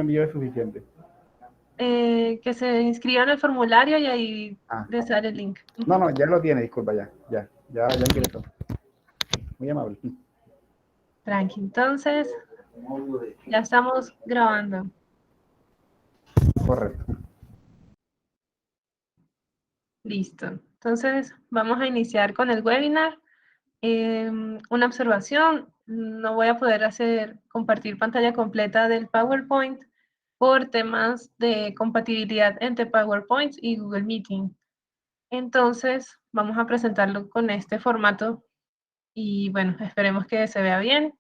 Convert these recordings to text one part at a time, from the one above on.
envío es suficiente. Que se inscriba en el formulario y ahí Ah, les daré el link. no, no, ya lo tiene, disculpa, ya ingresó. Muy amable. Tranqui, entonces ya estamos grabando. Correcto. Listo. Entonces vamos a iniciar con el webinar. Una observación, no voy a poder compartir pantalla completa del PowerPoint por temas de compatibilidad entre PowerPoint y Google Meeting. Entonces vamos a presentarlo con este formato y bueno, esperemos que se vea bien.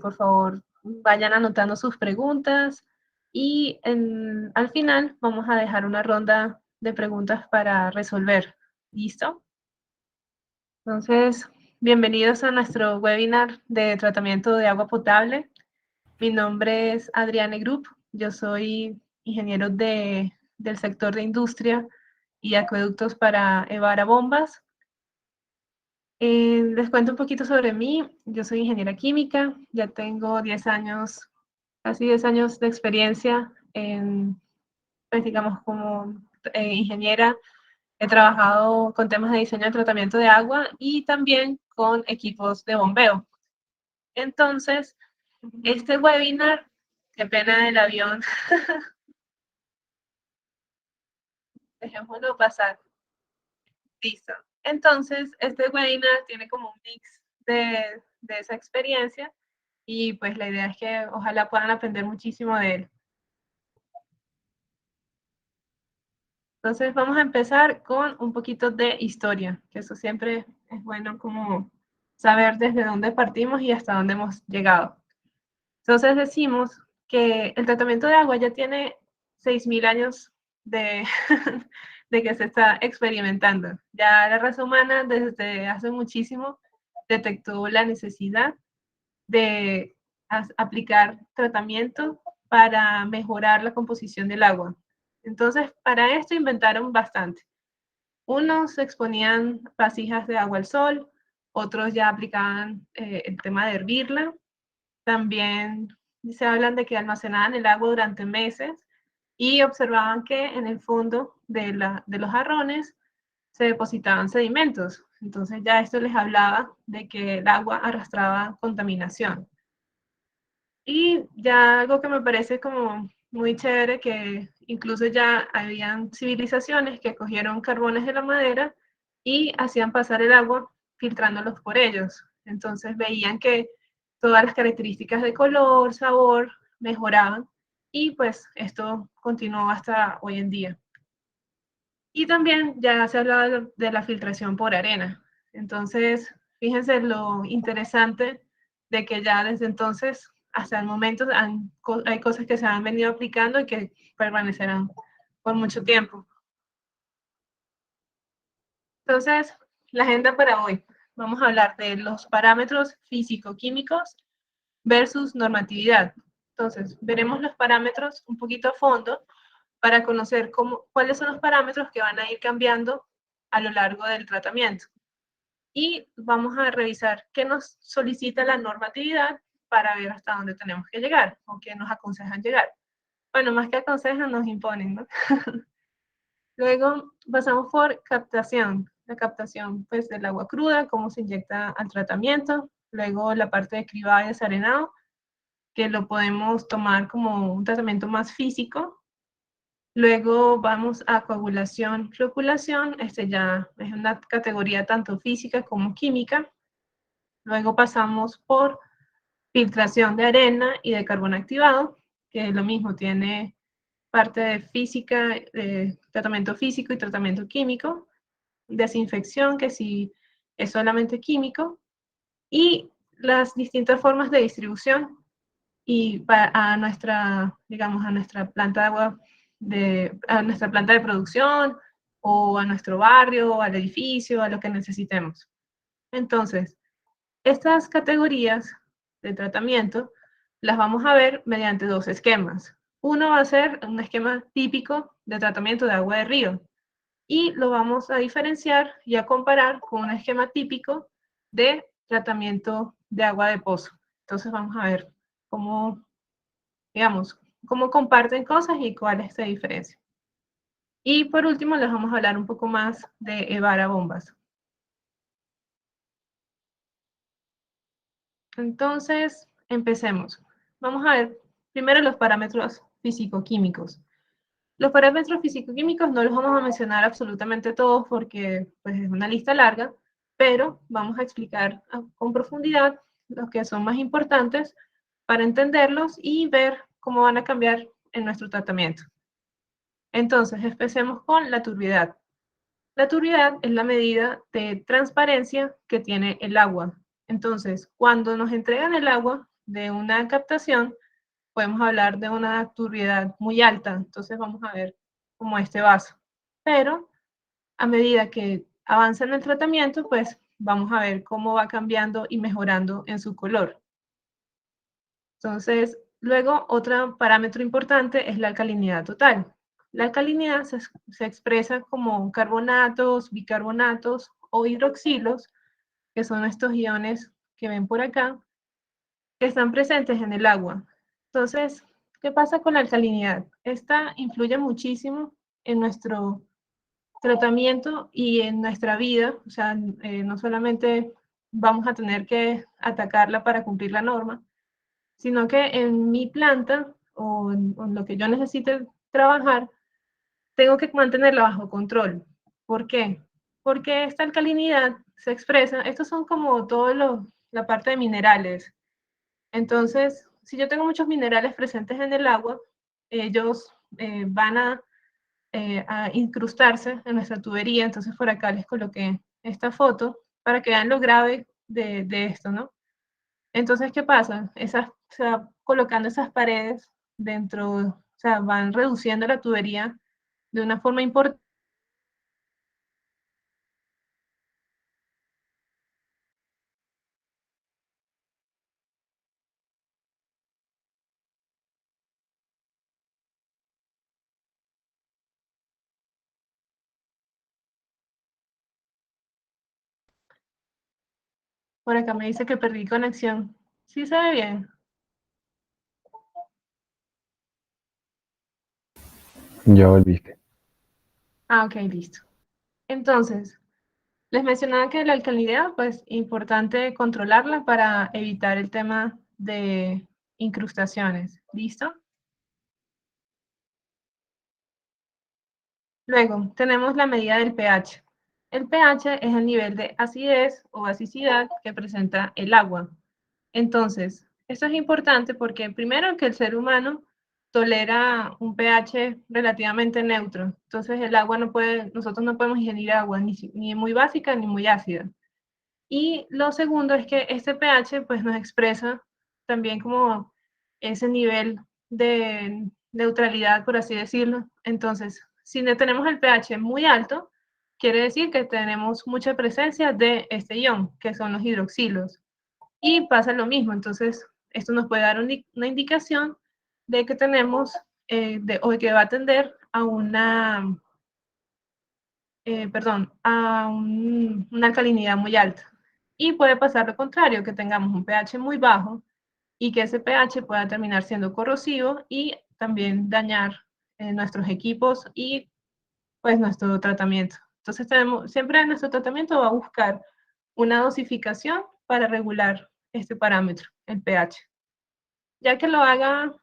Por favor, vayan anotando sus preguntas y al final vamos a dejar una ronda de preguntas para resolver. ¿Listo? Entonces, bienvenidos a nuestro webinar de tratamiento de agua potable. Mi nombre es Adriane Group. Yo soy ingeniero del sector de industria y acueductos para Evara Bombas. Les cuento un poquito sobre mí. Yo soy ingeniera química, ya tengo 10 años, casi 10 años de experiencia pues digamos, como ingeniera. He trabajado con temas de diseño de tratamiento de agua y también con equipos de bombeo. Entonces, este webinar, qué pena del avión, dejémoslo pasar. Listo. Entonces, este webinar tiene como un mix de esa experiencia y pues la idea es que ojalá puedan aprender muchísimo de él. Entonces vamos a empezar con un poquito de historia, que eso siempre es bueno como saber desde dónde partimos y hasta dónde hemos llegado. Entonces decimos que el tratamiento de agua ya tiene 6.000 años de, de que se está experimentando. Ya la raza humana desde hace muchísimo detectó la necesidad de aplicar tratamiento para mejorar la composición del agua. Entonces, para esto inventaron bastante. Unos exponían vasijas de agua al sol, otros ya aplicaban el tema de hervirla. También se hablan de que almacenaban el agua durante meses y observaban que en el fondo de los jarrones se depositaban sedimentos. Entonces ya esto les hablaba de que el agua arrastraba contaminación. Y ya algo que me parece como muy chévere, que incluso ya habían civilizaciones que cogieron carbones de la madera y hacían pasar el agua filtrándolos por ellos. Entonces veían que todas las características de color, sabor, mejoraban y pues esto continuó hasta hoy en día. Y también ya se hablaba de la filtración por arena. Entonces, fíjense lo interesante de que ya desde entonces hasta el momento hay cosas que se han venido aplicando y que permanecerán por mucho tiempo. Entonces, la agenda para hoy. Vamos a hablar de los parámetros físico-químicos versus normatividad. Entonces, veremos los parámetros un poquito a fondo para conocer cuáles son los parámetros que van a ir cambiando a lo largo del tratamiento. Y vamos a revisar qué nos solicita la normatividad para ver hasta dónde tenemos que llegar o qué nos aconsejan llegar. Bueno, más que aconsejan, nos imponen, ¿no? Luego pasamos por captación. La captación pues, del agua cruda, cómo se inyecta al tratamiento. Luego la parte de cribado y desarenado, que lo podemos tomar como un tratamiento más físico. Luego vamos a coagulación, floculación, ya es una categoría tanto física como química. Luego pasamos por filtración de arena y de carbón activado, que es lo mismo, tiene parte de física, tratamiento físico y tratamiento químico. Desinfección, que sí es solamente químico. Y las distintas formas de distribución y a nuestra, digamos, a nuestra planta de agua, a nuestra planta de producción o a nuestro barrio, al edificio, a lo que necesitemos. Entonces, estas categorías de tratamiento las vamos a ver mediante dos esquemas. Uno va a ser un esquema típico de tratamiento de agua de río y lo vamos a diferenciar y a comparar con un esquema típico de tratamiento de agua de pozo. Entonces vamos a ver cómo, digamos, cómo comparten cosas y cuáles se diferencian. Y por último, les vamos a hablar un poco más de Evara Bombas. Entonces, empecemos. Vamos a ver primero los parámetros físico-químicos. Los parámetros físico-químicos no los vamos a mencionar absolutamente todos porque pues, es una lista larga, pero vamos a explicar con profundidad los que son más importantes para entenderlos y ver cómo van a cambiar en nuestro tratamiento. Entonces, empecemos con la turbiedad. La turbidez es la medida de transparencia que tiene el agua. Entonces, cuando nos entregan el agua de una captación, podemos hablar de una turbiedad muy alta. Entonces, vamos a ver como este vaso. Pero a medida que avanza en el tratamiento, pues vamos a ver cómo va cambiando y mejorando en su color. Entonces, luego, otro parámetro importante es la alcalinidad total. La alcalinidad se expresa como carbonatos, bicarbonatos o hidroxilos, que son estos iones que ven por acá, que están presentes en el agua. Entonces, ¿qué pasa con la alcalinidad? Esta influye muchísimo en nuestro tratamiento y en nuestra vida. O sea, no solamente vamos a tener que atacarla para cumplir la norma, sino que en mi planta o en lo que yo necesite trabajar, tengo que mantenerla bajo control. ¿Por qué? Porque esta alcalinidad se expresa, estos son como todo la parte de minerales. Entonces, si yo tengo muchos minerales presentes en el agua, ellos van a incrustarse en nuestra tubería. Entonces, por acá les coloqué esta foto para que vean lo grave de esto, ¿no? Entonces, ¿qué pasa? Se va colocando esas paredes dentro, o sea, van reduciendo la tubería de una forma importante. Por acá me dice que perdí conexión. ¿Sí se ve bien? Ya volviste. Ah, ok, listo. Entonces, les mencionaba que la alcalinidad, pues, importante controlarla para evitar el tema de incrustaciones. ¿Listo? Luego, tenemos la medida del pH. El pH es el nivel de acidez o basicidad que presenta el agua. Entonces, esto es importante porque primero que el ser humano tolera un pH relativamente neutro. Entonces, el agua no puede, nosotros no podemos ingerir agua ni muy básica ni muy ácida. Y lo segundo es que este pH pues nos expresa también como ese nivel de neutralidad, por así decirlo. Entonces, si tenemos el pH muy alto, quiere decir que tenemos mucha presencia de este ion, que son los hidroxilos. Y pasa lo mismo, entonces esto nos puede dar una indicación de que tenemos o que va a tender a una alcalinidad muy alta. Y puede pasar lo contrario, que tengamos un pH muy bajo y que ese pH pueda terminar siendo corrosivo y también dañar nuestros equipos y pues nuestro tratamiento. Entonces siempre nuestro tratamiento va a buscar una dosificación para regular este parámetro, el pH. Ya que lo haga,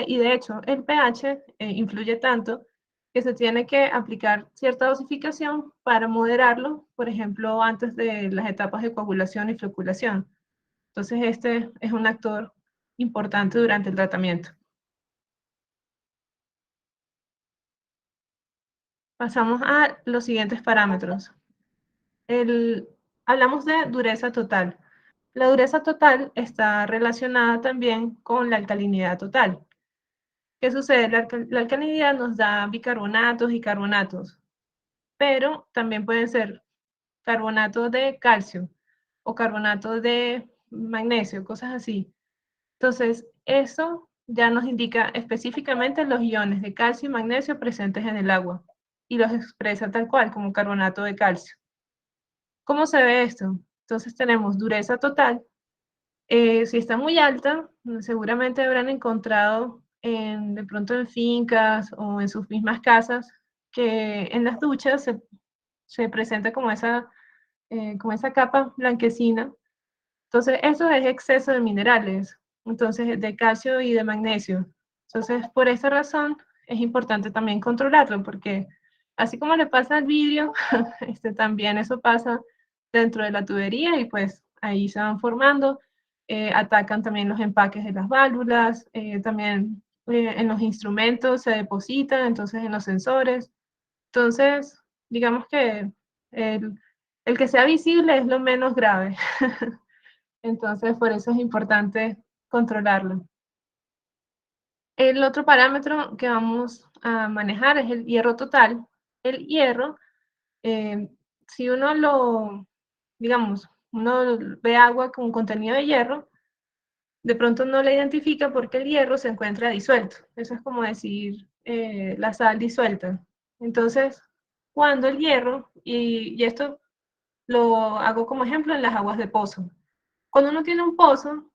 y de hecho el pH influye tanto que se tiene que aplicar cierta dosificación para moderarlo, por ejemplo, antes de las etapas de coagulación y floculación. Entonces, este es un actor importante durante el tratamiento. Pasamos a los siguientes parámetros. Hablamos de dureza total. La dureza total está relacionada también con la alcalinidad total. ¿Qué sucede? La alcalinidad nos da bicarbonatos y carbonatos, pero también pueden ser carbonatos de calcio o carbonatos de magnesio, cosas así. Entonces, eso ya nos indica específicamente los iones de calcio y magnesio presentes en el agua y los expresa tal cual como carbonato de calcio. ¿Cómo se ve esto? Entonces tenemos dureza total. Si está muy alta, seguramente habrán encontrado de pronto en fincas o en sus mismas casas, que en las duchas se presenta como esa capa blanquecina. Entonces, eso es exceso de minerales, entonces de calcio y de magnesio. Entonces, por esa razón es importante también controlarlo, porque así como le pasa al vidrio, también eso pasa dentro de la tubería y pues ahí se van formando, atacan también los empaques de las válvulas, también en los instrumentos se depositan, entonces en los sensores. Entonces, digamos que el, el que sea visible es lo menos grave. Entonces, por eso es importante controlarlo. El otro parámetro que vamos a manejar es el hierro total. El hierro, eh, si digamos, uno ve agua con contenido de hierro, de pronto no la identifica porque el hierro se encuentra disuelto. Eso es como decir la sal disuelta. Entonces, cuando el hierro, y esto lo hago como ejemplo en las aguas de pozo. Cuando uno tiene un pozo,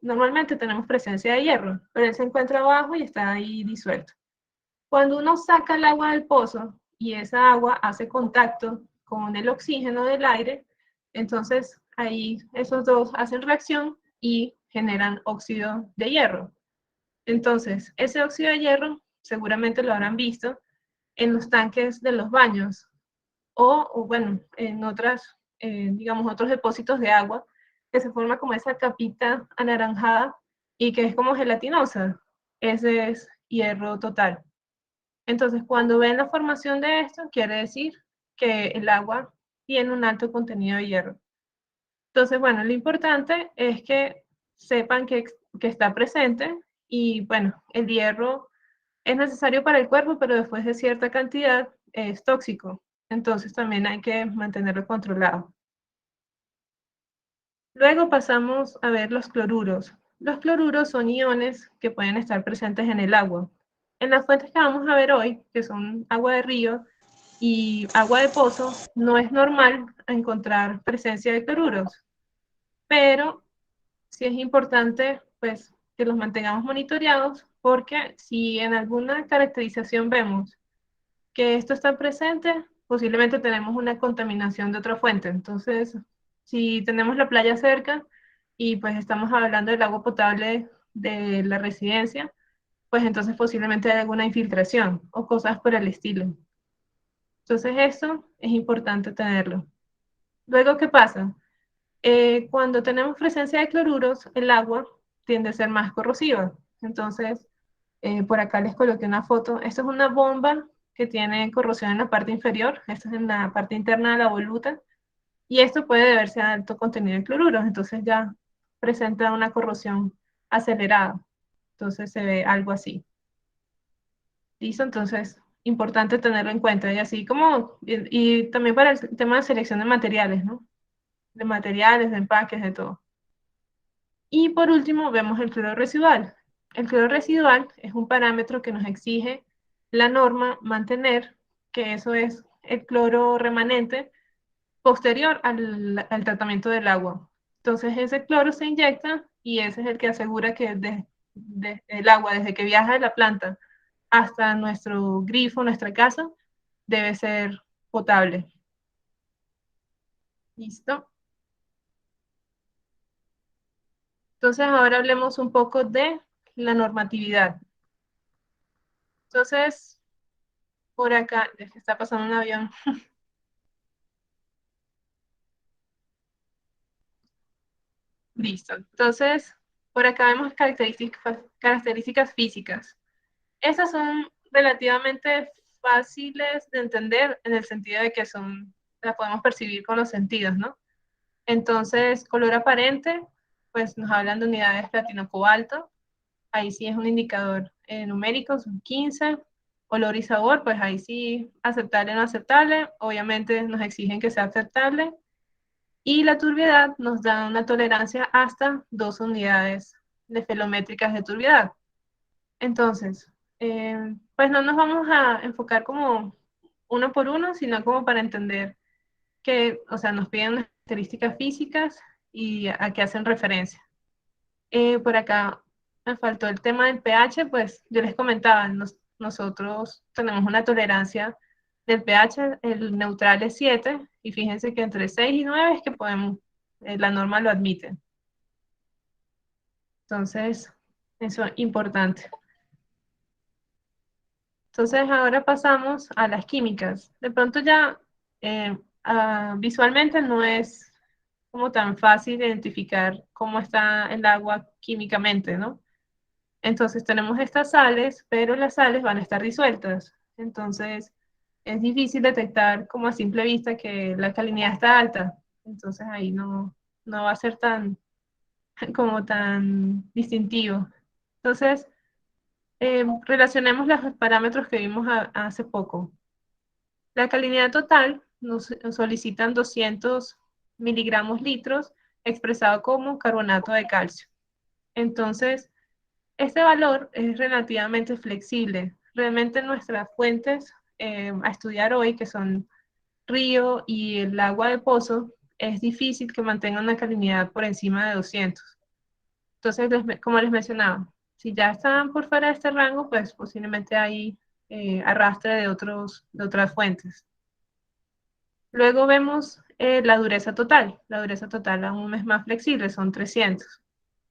normalmente tenemos presencia de hierro, pero él se encuentra abajo y está ahí disuelto. Cuando uno saca el agua del pozo y esa agua hace contacto con el oxígeno del aire, entonces ahí esos dos hacen reacción y generan óxido de hierro. Entonces, ese óxido de hierro seguramente lo habrán visto en los tanques de los baños o bueno, en digamos, otros depósitos de agua, que se forma como esa capita anaranjada y que es como gelatinosa. Ese es hierro total. Entonces, cuando ven la formación de esto, quiere decir que el agua tiene un alto contenido de hierro. Entonces, bueno, lo importante es que sepan que está presente y, bueno, el hierro es necesario para el cuerpo, pero después de cierta cantidad es tóxico. Entonces también hay que mantenerlo controlado. Luego pasamos a ver los cloruros. Los cloruros son iones que pueden estar presentes en el agua. En las fuentes que vamos a ver hoy, que son agua de río y agua de pozo, no es normal encontrar presencia de cloruros, pero sí es importante pues que los mantengamos monitoreados porque si en alguna caracterización vemos que esto está presente, posiblemente tenemos una contaminación de otra fuente. Entonces, si tenemos la playa cerca y pues estamos hablando del agua potable de la residencia, pues entonces posiblemente hay alguna infiltración o cosas por el estilo. Entonces, eso es importante tenerlo. Luego, ¿qué pasa? Cuando tenemos presencia de cloruros, el agua tiende a ser más corrosiva. Entonces, por acá les coloqué una foto. Esta es una bomba que tiene corrosión en la parte inferior. Esta es en la parte interna de la voluta. Y esto puede deberse a alto contenido de cloruros. Entonces ya presenta una corrosión acelerada. Entonces se ve algo así. ¿Listo? Entonces, importante tenerlo en cuenta. Y así como, y también para el tema de selección de materiales, ¿no? De materiales, de empaques, de todo. Y por último, vemos el cloro residual. El cloro residual es un parámetro que nos exige la norma mantener, que eso es el cloro remanente posterior al tratamiento del agua. Entonces ese cloro se inyecta y ese es el que asegura que el agua, desde que viaja de la planta hasta nuestro grifo, nuestra casa, debe ser potable. ¿Listo? Entonces ahora hablemos un poco de la normatividad. Entonces, por acá, es que está pasando un avión. Listo. Entonces, por acá vemos características físicas. Esas son relativamente fáciles de entender en el sentido de que las podemos percibir con los sentidos, ¿no? Entonces, color aparente, pues nos hablan de unidades platino-cobalto. Ahí sí es un indicador numérico, son 15. Olor y sabor, pues ahí sí, aceptable o no aceptable. Obviamente nos exigen que sea aceptable. Y la turbiedad nos da una tolerancia hasta 2 unidades de felométricas de turbiedad. Entonces, pues no nos vamos a enfocar como uno por uno, sino como para entender que, o sea, nos piden unas características físicas y a qué hacen referencia. Por acá me faltó el tema del pH, pues yo les comentaba, nosotros tenemos una tolerancia del pH, el neutral es 7, y fíjense que entre 6 y 9 es que podemos, la norma lo admite. Entonces, eso es importante. Entonces, ahora pasamos a las químicas. De pronto ya visualmente no es como tan fácil identificar cómo está el agua químicamente, ¿no? Entonces tenemos estas sales, pero las sales van a estar disueltas. Entonces es difícil detectar como a simple vista que la salinidad está alta. Entonces ahí no va a ser tan, como tan distintivo. Entonces, relacionemos los parámetros que vimos hace poco. La salinidad total nos solicitan 200 miligramos litros expresado como carbonato de calcio. Entonces, este valor es relativamente flexible. Realmente nuestras fuentes a estudiar hoy, que son río y el agua de pozo, es difícil que mantengan una salinidad por encima de 200. Entonces, como les mencionaba, si ya están por fuera de este rango, pues posiblemente hay arrastre de otras fuentes. Luego vemos la dureza total. La dureza total aún es más flexible, son 300.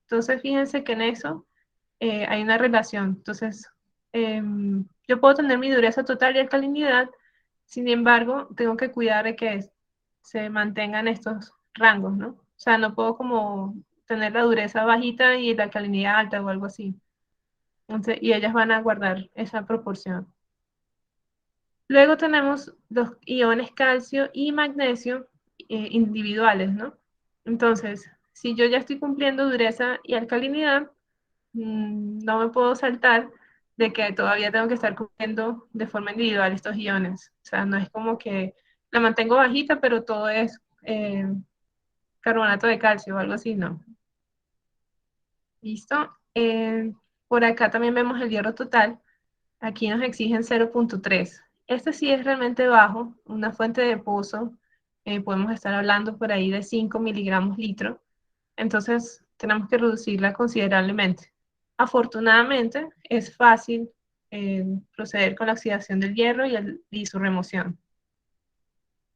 Entonces, fíjense que en eso hay una relación. Entonces, yo puedo tener mi dureza total y alcalinidad, sin embargo, tengo que cuidar de que se mantengan estos rangos, ¿no? O sea, no puedo como tener la dureza bajita y la alcalinidad alta o algo así. Entonces, y ellas van a guardar esa proporción. Luego tenemos los iones calcio y magnesio individuales, ¿no? Entonces, si yo ya estoy cumpliendo dureza y alcalinidad, no me puedo saltar de que todavía tengo que estar cumpliendo de forma individual estos iones. O sea, no es como que la mantengo bajita, pero todo es carbonato de calcio o algo así, no. ¿Listo? Por acá también vemos el hierro total. Aquí nos exigen 0,3. Este sí es realmente bajo, una fuente de pozo. Podemos estar hablando por ahí de 5 miligramos litro. Entonces, tenemos que reducirla considerablemente. Afortunadamente, es fácil proceder con la oxidación del hierro y su remoción.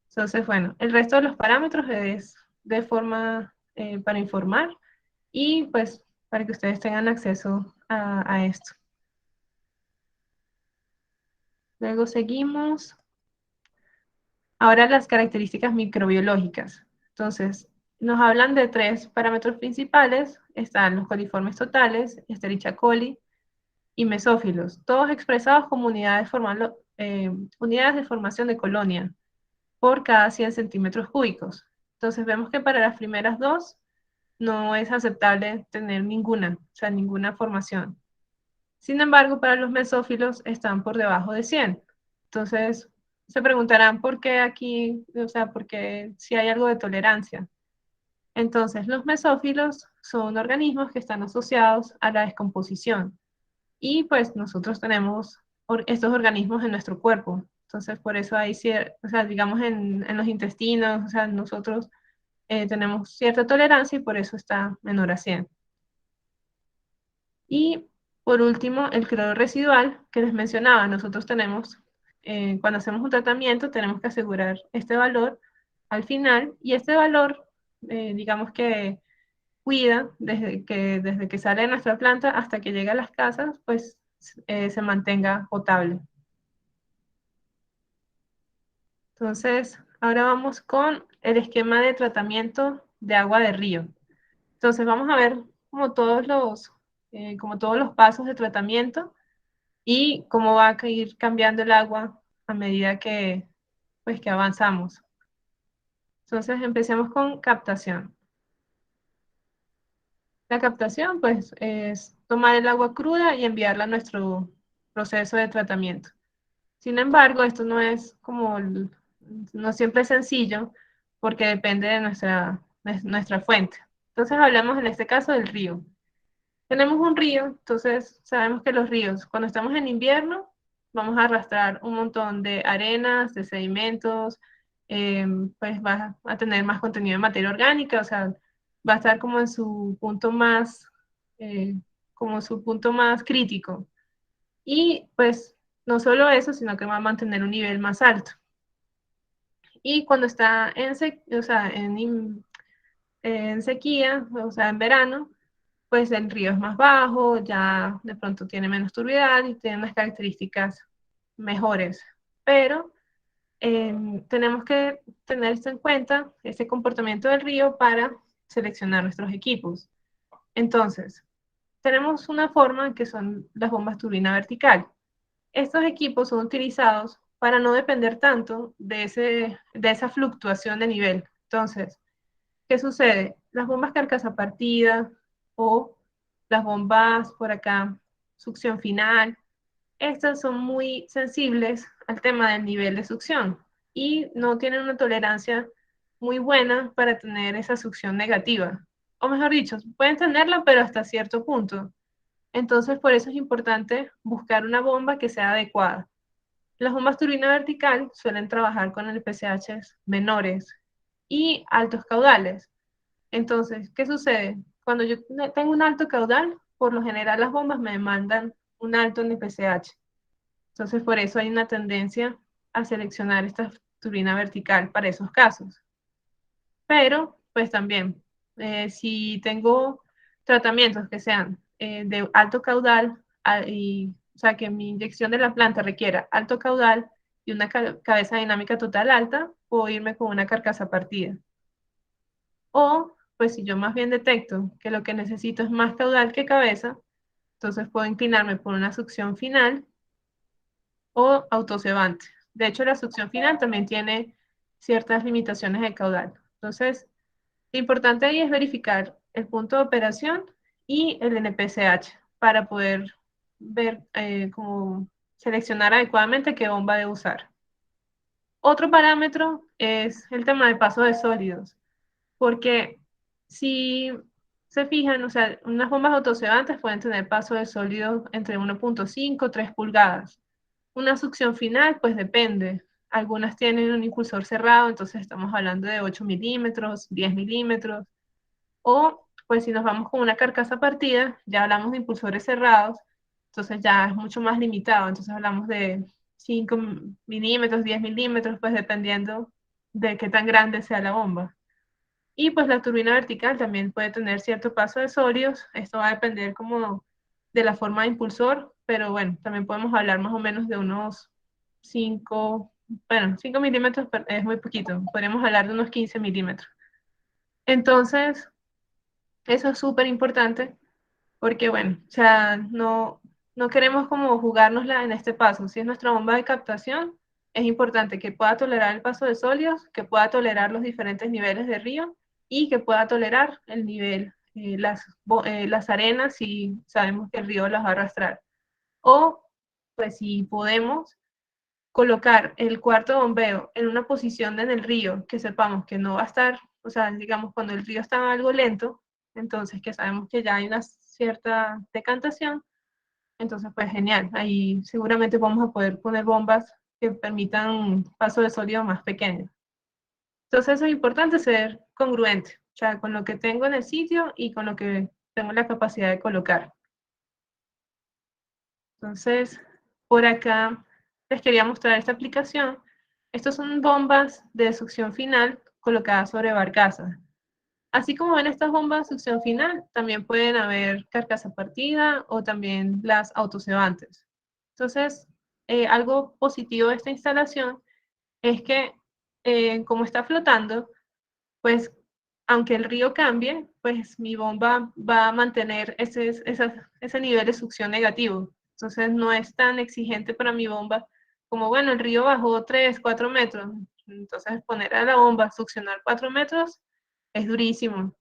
Entonces, bueno, el resto de los parámetros es de forma para informar y pues para que ustedes tengan acceso a esto. Luego seguimos. Ahora las características microbiológicas. Entonces, nos hablan de tres parámetros principales. Están los coliformes totales, Escherichia coli y mesófilos, todos expresados como unidades de formación de colonia por cada 100 centímetros cúbicos. Entonces vemos que para las primeras dos no es aceptable tener ninguna, o sea, ninguna formación. Sin embargo, para los mesófilos están por debajo de 100. Entonces, se preguntarán por qué aquí, o sea, por qué si hay algo de tolerancia. Entonces, los mesófilos son organismos que están asociados a la descomposición. Y pues nosotros tenemos estos organismos en nuestro cuerpo. Entonces, por eso hay, o sea, digamos en los intestinos, o sea, nosotros tenemos cierta tolerancia y por eso está menor a 100. Y por último, el cloro residual que les mencionaba, nosotros tenemos, cuando hacemos un tratamiento, tenemos que asegurar este valor al final y este valor, digamos que cuida desde que sale de nuestra planta hasta que llega a las casas, pues se mantenga potable. Entonces, ahora vamos con el esquema de tratamiento de agua de río. Entonces, vamos a ver como todos los pasos de tratamiento y cómo va a ir cambiando el agua a medida pues, que avanzamos. Entonces, empecemos con captación. La captación, pues, es tomar el agua cruda y enviarla a nuestro proceso de tratamiento. Sin embargo, esto no es no siempre es sencillo porque depende de nuestra fuente. Entonces, hablamos en este caso del río. Tenemos un río, entonces sabemos que los ríos, cuando estamos en invierno, vamos a arrastrar un montón de arenas, de sedimentos, pues va a tener más contenido de materia orgánica, o sea, va a estar como en su punto más, como su punto más crítico. Y pues no solo eso, sino que va a mantener un nivel más alto. Y cuando está o sea, en sequía, o sea, en verano, pues el río es más bajo, ya de pronto tiene menos turbidez y tiene unas características mejores. Pero tenemos que tener esto en cuenta, ese comportamiento del río para seleccionar nuestros equipos. Entonces, tenemos una forma que son las bombas turbina vertical. Estos equipos son utilizados para no depender tanto de esa fluctuación de nivel. Entonces, ¿qué sucede? Las bombas carcasa partida o las bombas por acá, succión final, estas son muy sensibles al tema del nivel de succión y no tienen una tolerancia muy buena para tener esa succión negativa. O mejor dicho, pueden tenerla, pero hasta cierto punto. Entonces, por eso es importante buscar una bomba que sea adecuada. Las bombas turbina vertical suelen trabajar con el PCH menores y altos caudales. Entonces, ¿qué sucede? Cuando yo tengo un alto caudal, por lo general las bombas me demandan un alto NPCH. Entonces, por eso hay una tendencia a seleccionar esta turbina vertical para esos casos. Pero, pues también, si tengo tratamientos que sean de alto caudal, o sea, que mi inyección de la planta requiera alto caudal y una cabeza dinámica total alta, puedo irme con una carcasa partida. O, pues si yo más bien detecto que lo que necesito es más caudal que cabeza, entonces puedo inclinarme por una succión final o autocebante. De hecho, la succión final también tiene ciertas limitaciones de caudal. Entonces, lo importante ahí es verificar el punto de operación y el NPCH para poder ver cómo seleccionar adecuadamente qué bomba de usar. Otro parámetro es el tema de paso de sólidos, porque si se fijan, o sea, unas bombas autocebantes pueden tener paso de sólidos entre 1.5 y 3 pulgadas. Una succión final, pues depende. Algunas tienen un impulsor cerrado, entonces estamos hablando de 8 milímetros, 10 milímetros. O, pues si nos vamos con una carcasa partida, ya hablamos de impulsores cerrados, entonces ya es mucho más limitado. Entonces hablamos de 5 milímetros, 10 milímetros, pues dependiendo de qué tan grande sea la bomba. Y pues la turbina vertical también puede tener cierto paso de sólidos. Esto va a depender como de la forma de impulsor, pero bueno, también podemos hablar más o menos de unos 5, bueno, 5 milímetros es muy poquito. Podríamos hablar de unos 15 milímetros. Entonces, eso es súper importante porque, bueno, o sea, no queremos como jugárnosla en este paso. Si es nuestra bomba de captación, es importante que pueda tolerar el paso de sólidos, que pueda tolerar los diferentes niveles de río y que pueda tolerar el nivel, las arenas si sabemos que el río las va a arrastrar. O, pues si podemos, colocar el cuarto bombeo en una posición en el río que sepamos que no va a estar, o sea, digamos, cuando el río está algo lento, entonces que sabemos que ya hay una cierta decantación, entonces pues genial, ahí seguramente vamos a poder poner bombas que permitan paso de sólido más pequeño. Entonces eso es importante ser congruente, o sea, con lo que tengo en el sitio y con lo que tengo la capacidad de colocar. Entonces, por acá les quería mostrar esta aplicación. Estas son bombas de succión final colocadas sobre barcazas. Así como ven estas bombas de succión final, también pueden haber carcasa partida o también las autocebantes. Entonces, algo positivo de esta instalación es que como está flotando, pues aunque el río cambie, pues mi bomba va a mantener ese nivel de succión negativo. Entonces no es tan exigente para mi bomba como, bueno, el río bajó 3, 4 metros. Entonces poner a la bomba a succionar 4 metros es durísimo.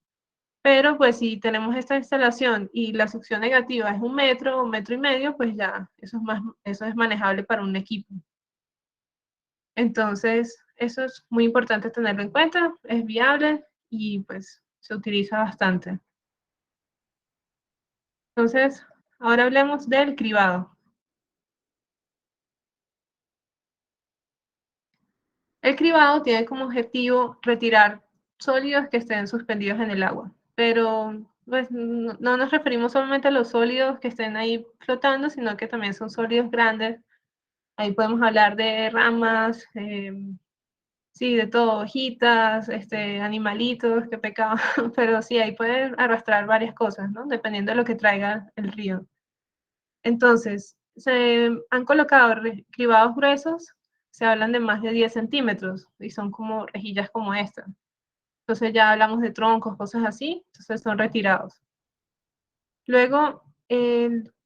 Pero pues si tenemos esta instalación y la succión negativa es 1 metro y medio, pues ya eso es manejable para un equipo. Entonces, eso es muy importante tenerlo en cuenta, es viable y pues se utiliza bastante. Entonces, ahora hablemos del cribado. El cribado tiene como objetivo retirar sólidos que estén suspendidos en el agua, pero pues no nos referimos solamente a los sólidos que estén ahí flotando, sino que también son sólidos grandes. Ahí podemos hablar de ramas, sí, de todo, hojitas, animalitos, qué pecado, pero sí, ahí pueden arrastrar varias cosas, ¿no? Dependiendo de lo que traiga el río. Entonces, se han colocado cribados gruesos, se hablan de más de 10 centímetros, y son como rejillas como esta. Entonces ya hablamos de troncos, cosas así, entonces son retirados. Luego,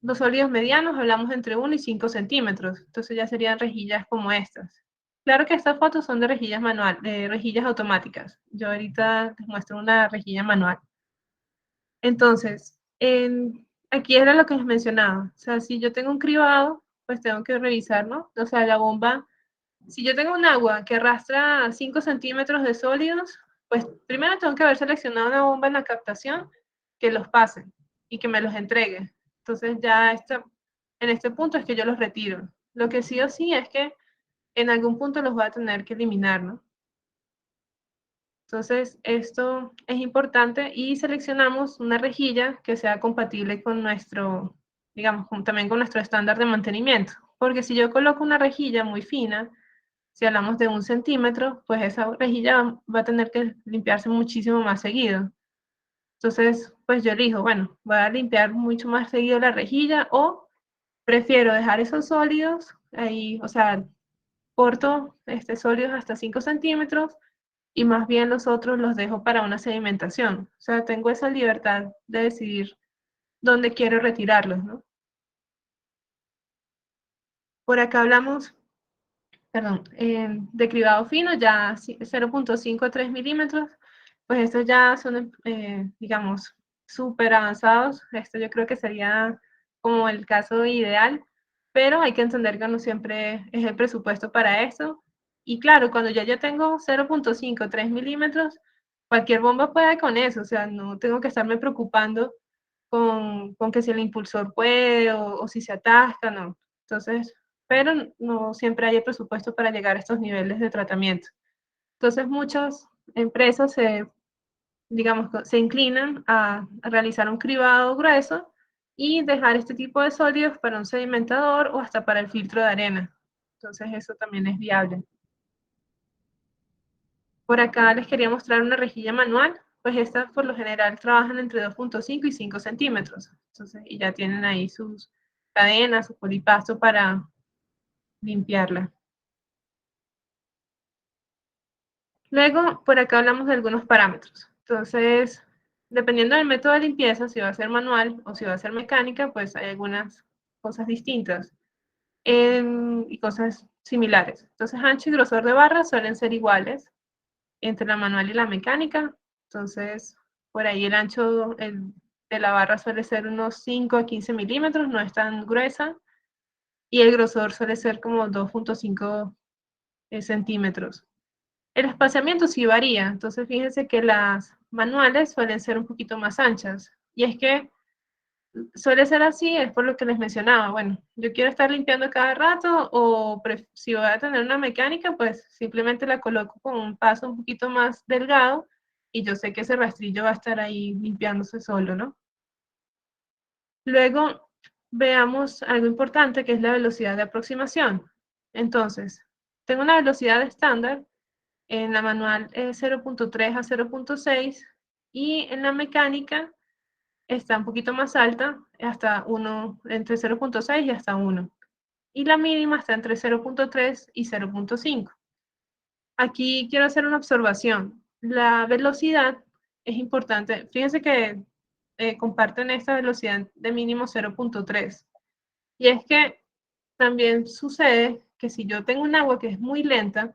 los sólidos medianos hablamos entre 1 y 5 centímetros, entonces ya serían rejillas como estas. Claro que estas fotos son de rejillas de rejillas automáticas. Yo ahorita les muestro una rejilla manual. Entonces, aquí era lo que les mencionaba. O sea, si yo tengo un cribado, pues tengo que revisar, ¿no? O sea, la bomba, si yo tengo un agua que arrastra 5 centímetros de sólidos, pues primero tengo que haber seleccionado una bomba en la captación que los pase y que me los entregue. Entonces ya en este punto es que yo los retiro. Lo que sí o sí es que en algún punto los voy a tener que eliminar, ¿no? Entonces, esto es importante y seleccionamos una rejilla que sea compatible con nuestro, digamos, también con nuestro estándar de mantenimiento. Porque si yo coloco una rejilla muy fina, si hablamos de 1 centímetro, pues esa rejilla va a tener que limpiarse muchísimo más seguido. Entonces, pues yo elijo, bueno, voy a limpiar mucho más seguido la rejilla o prefiero dejar esos sólidos ahí, o sea, corto sólidos hasta 5 centímetros y más bien los otros los dejo para una sedimentación. O sea, tengo esa libertad de decidir dónde quiero retirarlos, ¿no? Por acá hablamos, perdón, de cribado fino, ya 0,5 a 3 milímetros, pues estos ya son, digamos, súper avanzados. Esto yo creo que sería como el caso ideal, pero hay que entender que no siempre es el presupuesto para eso. Y claro, cuando ya tengo 0,5, 3 milímetros, cualquier bomba puede con eso, o sea, no tengo que estarme preocupando con que si el impulsor puede o si se atasca, no. Entonces, pero no siempre hay el presupuesto para llegar a estos niveles de tratamiento. Entonces, muchas empresas digamos, se inclinan a realizar un cribado grueso y dejar este tipo de sólidos para un sedimentador o hasta para el filtro de arena. Entonces, eso también es viable. Por acá les quería mostrar una rejilla manual, pues estas por lo general trabajan entre 2,5 y 5 centímetros. Entonces, y ya tienen ahí sus cadenas, su polipasto para limpiarla. Luego, por acá hablamos de algunos parámetros. Entonces, dependiendo del método de limpieza, si va a ser manual o si va a ser mecánica, pues hay algunas cosas distintas y cosas similares. Entonces, ancho y grosor de barra suelen ser iguales entre la manual y la mecánica. Entonces, por ahí el ancho de la barra suele ser unos 5 a 15 milímetros, no es tan gruesa, y el grosor suele ser como 2,5 centímetros. El espaciamiento sí varía, entonces fíjense que las manuales suelen ser un poquito más anchas, y es que suele ser así, es por lo que les mencionaba, bueno, yo quiero estar limpiando cada rato, o si voy a tener una mecánica, pues simplemente la coloco con un paso un poquito más delgado, y yo sé que ese rastrillo va a estar ahí limpiándose solo, ¿no? Luego, veamos algo importante que es la velocidad de aproximación. Entonces, tengo una velocidad estándar. En la manual es 0,3 a 0,6 y en la mecánica está un poquito más alta, hasta 1, entre 0,6 y hasta 1. Y la mínima está entre 0,3 y 0,5. Aquí quiero hacer una observación. La velocidad es importante. Fíjense que comparten esta velocidad de mínimo 0,3. Y es que también sucede que si yo tengo un agua que es muy lenta,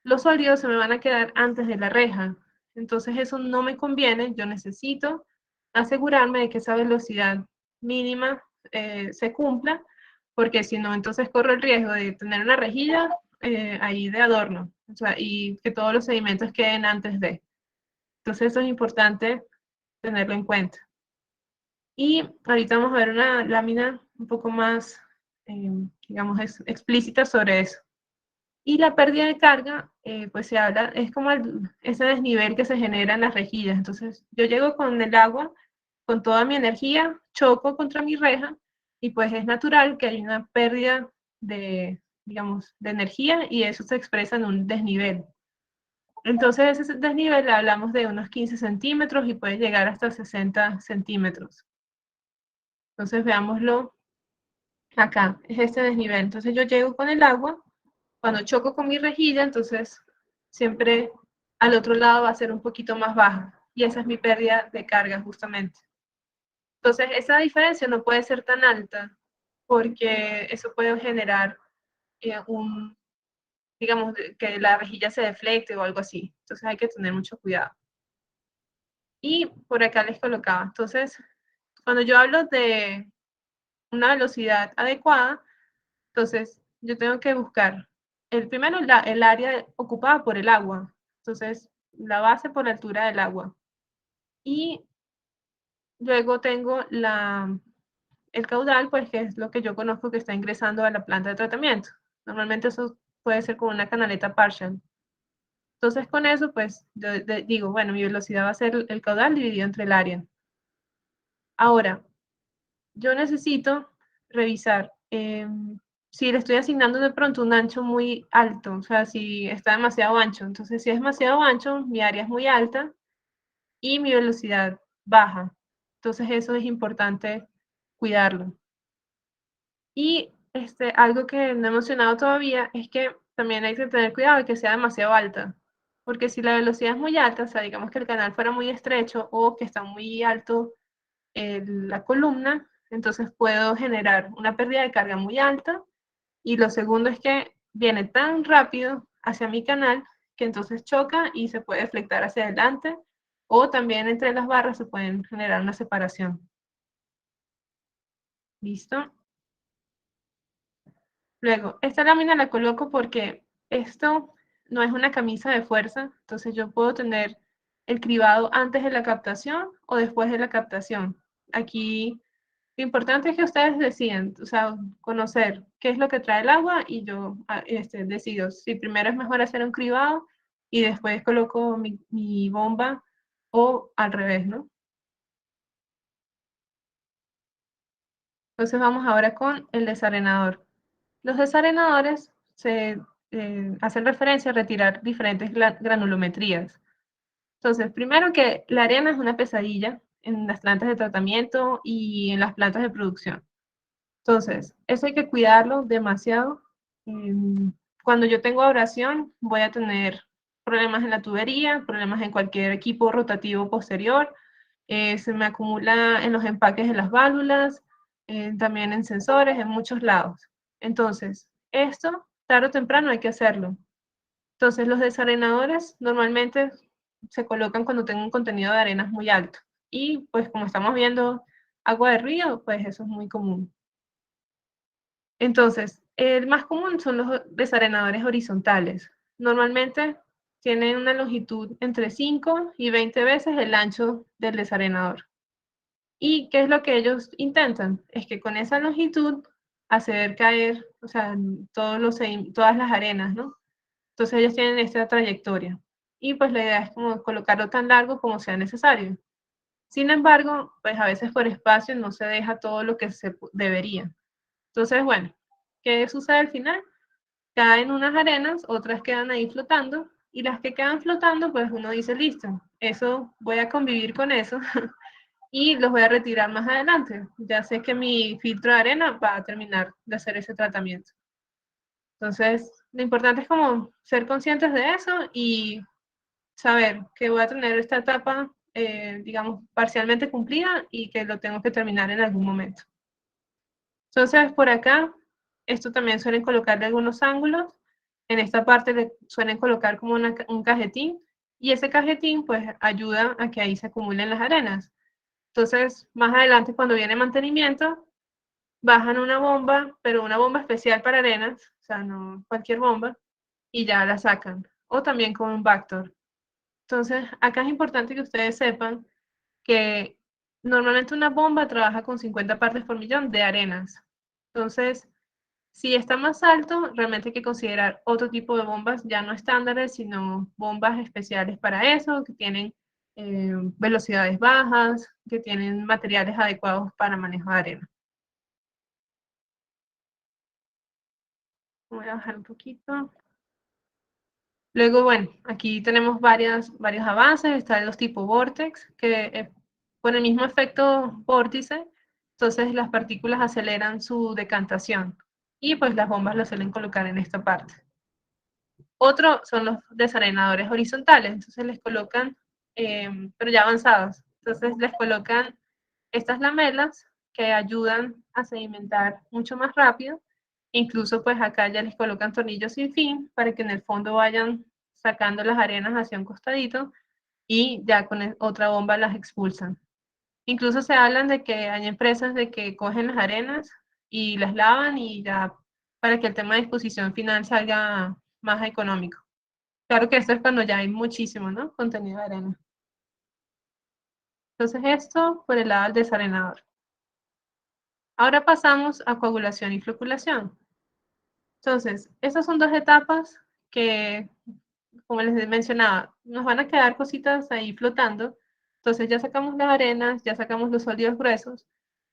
los sólidos se me van a quedar antes de la reja. Entonces eso no me conviene. Yo necesito asegurarme de que esa velocidad mínima se cumpla, porque si no, entonces corro el riesgo de tener una rejilla ahí de adorno, o sea, y que todos los sedimentos queden antes de. Entonces eso es importante tenerlo en cuenta. Y ahorita vamos a ver una lámina un poco más, digamos, explícita sobre eso. Y la pérdida de carga, pues se habla, es como ese desnivel que se genera en las rejillas. Entonces, yo llego con el agua con toda mi energía, choco contra mi reja y pues es natural que haya una pérdida de, digamos, de energía y eso se expresa en un desnivel. Entonces ese desnivel hablamos de unos 15 centímetros y puede llegar hasta 60 centímetros. Entonces veámoslo acá, es este desnivel. Entonces yo llego con el agua, cuando choco con mi rejilla, entonces siempre al otro lado va a ser un poquito más baja y esa es mi pérdida de carga justamente. Entonces esa diferencia no puede ser tan alta porque eso puede generar digamos, que la rejilla se deflecte o algo así. Entonces hay que tener mucho cuidado. Y por acá les colocaba. Entonces, cuando yo hablo de una velocidad adecuada, entonces yo tengo que buscar primero el área ocupada por el agua. Entonces, la base por la altura del agua. Y luego tengo el caudal, pues que es lo que yo conozco que está ingresando a la planta de tratamiento. Normalmente eso puede ser con una canaleta partial. Entonces con eso, pues digo, bueno, mi velocidad va a ser el caudal dividido entre el área. Ahora, yo necesito revisar si le estoy asignando de pronto un ancho muy alto, o sea, si está demasiado ancho. Entonces, si es demasiado ancho, mi área es muy alta y mi velocidad baja. Entonces, eso es importante cuidarlo. Y algo que no he mencionado todavía es que también hay que tener cuidado de que sea demasiado alta. Porque si la velocidad es muy alta, o sea, digamos que el canal fuera muy estrecho o que está muy alto la columna, entonces puedo generar una pérdida de carga muy alta. Y lo segundo es que viene tan rápido hacia mi canal que entonces choca y se puede deflectar hacia adelante. O también entre las barras se pueden generar una separación. ¿Listo? Luego, esta lámina la coloco porque esto no es una camisa de fuerza, entonces yo puedo tener el cribado antes de la captación o después de la captación. Aquí lo importante es que ustedes deciden, o sea, conocer qué es lo que trae el agua y yo decido si primero es mejor hacer un cribado y después coloco mi bomba o al revés, ¿no? Entonces vamos ahora con el desarenador. Los desarenadores se hacen referencia a retirar diferentes granulometrías. Entonces, primero que la arena es una pesadilla en las plantas de tratamiento y en las plantas de producción. Entonces, eso hay que cuidarlo demasiado. Cuando yo tengo abrasión, voy a tener problemas en la tubería, problemas en cualquier equipo rotativo posterior. Se me acumula en los empaques de las válvulas, también en sensores, en muchos lados. Entonces, esto, tarde o temprano, hay que hacerlo. Entonces, los desarenadores normalmente se colocan cuando tengo un contenido de arenas muy alto. Y pues como estamos viendo agua de río, pues eso es muy común. Entonces, el más común son los desarenadores horizontales. Normalmente tienen una longitud entre 5 y 20 veces el ancho del desarenador. ¿Y qué es lo que ellos intentan? Es que con esa longitud hacer caer, o sea, todas las arenas, ¿no? Entonces ellos tienen esta trayectoria. Y pues la idea es como colocarlo tan largo como sea necesario. Sin embargo, pues a veces por espacio no se deja todo lo que se debería. Entonces, bueno, ¿qué sucede al final? Caen unas arenas, otras quedan ahí flotando, y las que quedan flotando, pues uno dice, listo, eso voy a convivir con eso, y los voy a retirar más adelante. Ya sé que mi filtro de arena va a terminar de hacer ese tratamiento. Entonces, lo importante es como ser conscientes de eso y saber que voy a tener esta etapa, digamos, parcialmente cumplida y que lo tengo que terminar en algún momento. Entonces, por acá, esto también suelen colocarle algunos ángulos. En esta parte le suelen colocar como un cajetín y ese cajetín pues ayuda a que ahí se acumulen las arenas. Entonces, más adelante cuando viene mantenimiento, bajan una bomba, pero una bomba especial para arenas, o sea, no cualquier bomba, y ya la sacan. O también con un Bactor. Entonces, acá es importante que ustedes sepan que normalmente una bomba trabaja con 50 partes por millón de arenas. Entonces, si está más alto, realmente hay que considerar otro tipo de bombas, ya no estándares, sino bombas especiales para eso, que tienen velocidades bajas, que tienen materiales adecuados para manejo de arena. Voy a bajar un poquito. Luego, bueno, aquí tenemos varios avances. Están los tipo Vortex, que con el mismo efecto vórtice, entonces las partículas aceleran su decantación. Y pues las bombas lo suelen colocar en esta parte. Otro son los desarenadores horizontales, entonces les colocan, pero ya avanzados, entonces les colocan estas lamelas que ayudan a sedimentar mucho más rápido. Incluso pues acá ya les colocan tornillos sin fin para que en el fondo vayan sacando las arenas hacia un costadito y ya con otra bomba las expulsan. Incluso se hablan de que hay empresas de que cogen las arenas y las lavan y ya para que el tema de disposición final salga más económico. Claro que esto es cuando ya hay muchísimo, ¿no? Contenido de arena. Entonces esto por el lado del desarenador. Ahora pasamos a coagulación y floculación. Entonces, estas son dos etapas que, como les mencionaba, nos van a quedar cositas ahí flotando. Entonces ya sacamos las arenas, ya sacamos los sólidos gruesos,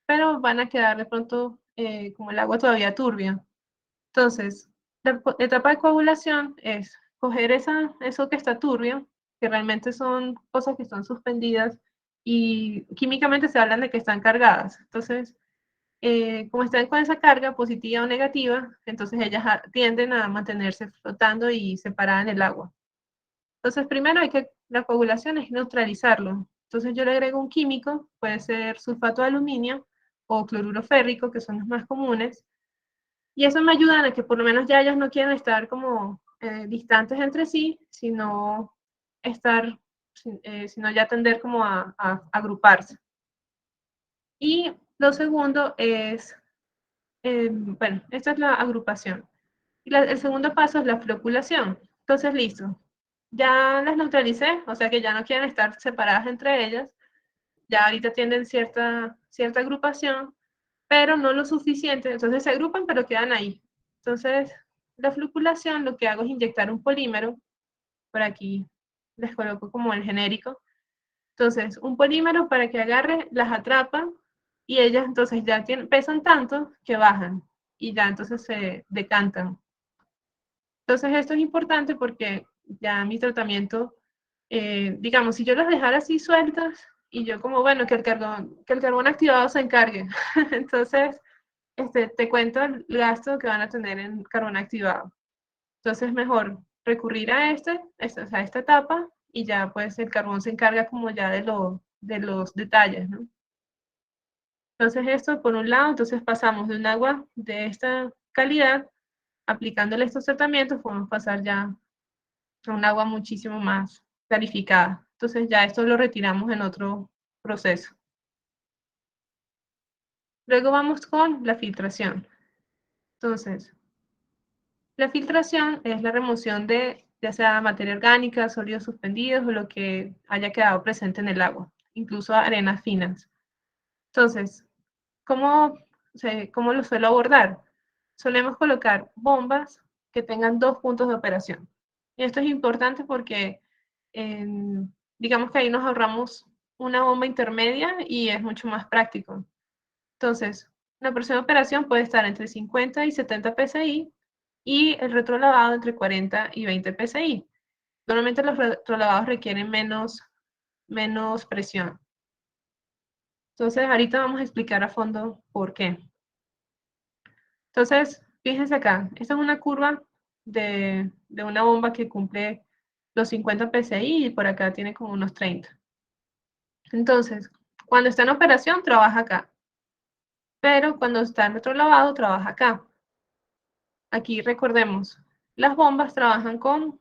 pero van a quedar de pronto como el agua todavía turbia. Entonces, la etapa de coagulación es coger eso que está turbio, que realmente son cosas que están suspendidas y químicamente se hablan de que están cargadas. Entonces, como están con esa carga positiva o negativa, entonces ellas tienden a mantenerse flotando y separadas en el agua. Entonces, primero la coagulación es neutralizarlo. Entonces yo le agrego un químico, puede ser sulfato de aluminio o cloruro férrico, que son los más comunes, y eso me ayuda a que por lo menos ya ellas no quieran estar como distantes entre sí, sino sino ya tender como a agruparse. Y lo segundo es, bueno, esta es la agrupación. Y el segundo paso es la floculación. Entonces, listo. Ya las neutralicé, o sea que ya no quieren estar separadas entre ellas. Ya ahorita tienen cierta agrupación, pero no lo suficiente. Entonces se agrupan, pero quedan ahí. Entonces, la floculación lo que hago es inyectar un polímero. Por aquí les coloco como el genérico. Entonces, un polímero para que agarre, las atrapa y ellas entonces ya pesan tanto que bajan y ya entonces se decantan. Entonces esto es importante porque ya mi tratamiento, digamos, si yo las dejara así sueltas y yo como, bueno, que el carbón activado se encargue. Entonces, te cuento el gasto que van a tener en carbón activado. Entonces, mejor recurrir a a esta etapa y ya pues el carbón se encarga como ya de los detalles, ¿no? Entonces esto por un lado, entonces pasamos de un agua de esta calidad, aplicándole estos tratamientos, podemos pasar ya a un agua muchísimo más clarificada. Entonces ya esto lo retiramos en otro proceso. Luego vamos con la filtración. Entonces, la filtración es la remoción de ya sea materia orgánica, sólidos suspendidos o lo que haya quedado presente en el agua, incluso arenas finas. Entonces, ¿cómo, cómo lo suelo abordar? Solemos colocar bombas que tengan dos puntos de operación. Y esto es importante porque digamos que ahí nos ahorramos una bomba intermedia y es mucho más práctico. Entonces, la presión de operación puede estar entre 50 y 70 psi y el retrolavado entre 40 y 20 psi. Normalmente los retrolavados requieren menos presión. Entonces, ahorita vamos a explicar a fondo por qué. Entonces, fíjense acá, esta es una curva de una bomba que cumple los 50 psi y por acá tiene como unos 30. Entonces, cuando está en operación, trabaja acá. Pero cuando está en retrolavado, trabaja acá. Aquí recordemos, las bombas trabajan con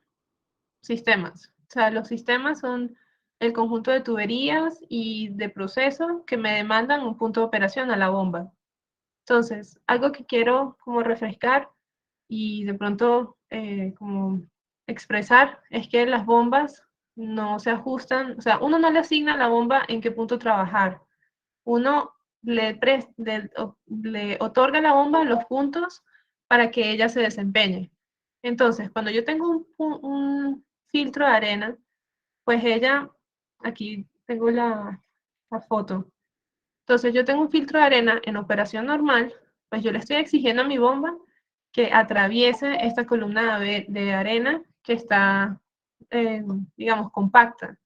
sistemas. O sea, los sistemas son el conjunto de tuberías y de proceso que me demandan un punto de operación a la bomba. Entonces, algo que quiero como refrescar y de pronto como expresar es que las bombas no se ajustan, o sea, uno no le asigna a la bomba en qué punto trabajar. Uno le otorga a la bomba los puntos para que ella se desempeñe. Entonces, cuando yo tengo un filtro de arena, pues ella aquí tengo la foto. Entonces yo tengo un filtro de arena en operación normal, pues yo le estoy exigiendo a mi bomba que atraviese esta columna de arena que está, digamos, compacta.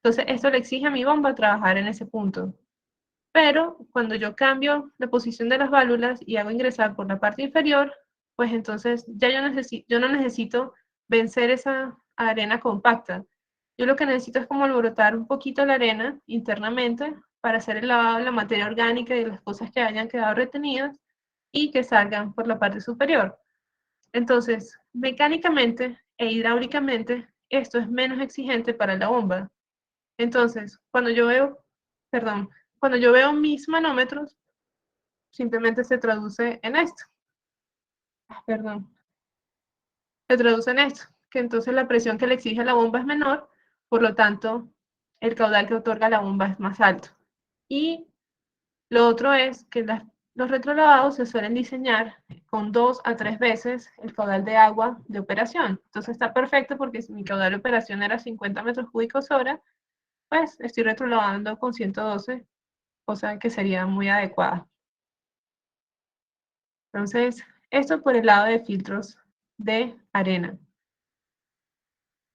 Entonces esto le exige a mi bomba trabajar en ese punto. Pero cuando yo cambio la posición de las válvulas y hago ingresar por la parte inferior, pues entonces ya yo no necesito vencer esa arena compacta. Yo lo que necesito es como alborotar un poquito la arena internamente para hacer el lavado de la materia orgánica y de las cosas que hayan quedado retenidas y que salgan por la parte superior. Entonces, mecánicamente e hidráulicamente, esto es menos exigente para la bomba. Entonces, cuando yo veo mis manómetros, simplemente se traduce en esto. Perdón, se traduce en esto, que entonces la presión que le exige la bomba es menor, por lo tanto, el caudal que otorga la bomba es más alto. Y lo otro es que los retrolavados se suelen diseñar con 2 a 3 veces el caudal de agua de operación. Entonces está perfecto porque si mi caudal de operación era 50 metros cúbicos hora, pues estoy retrolavando con 112, cosa que sería muy adecuada. Entonces, esto por el lado de filtros de arena.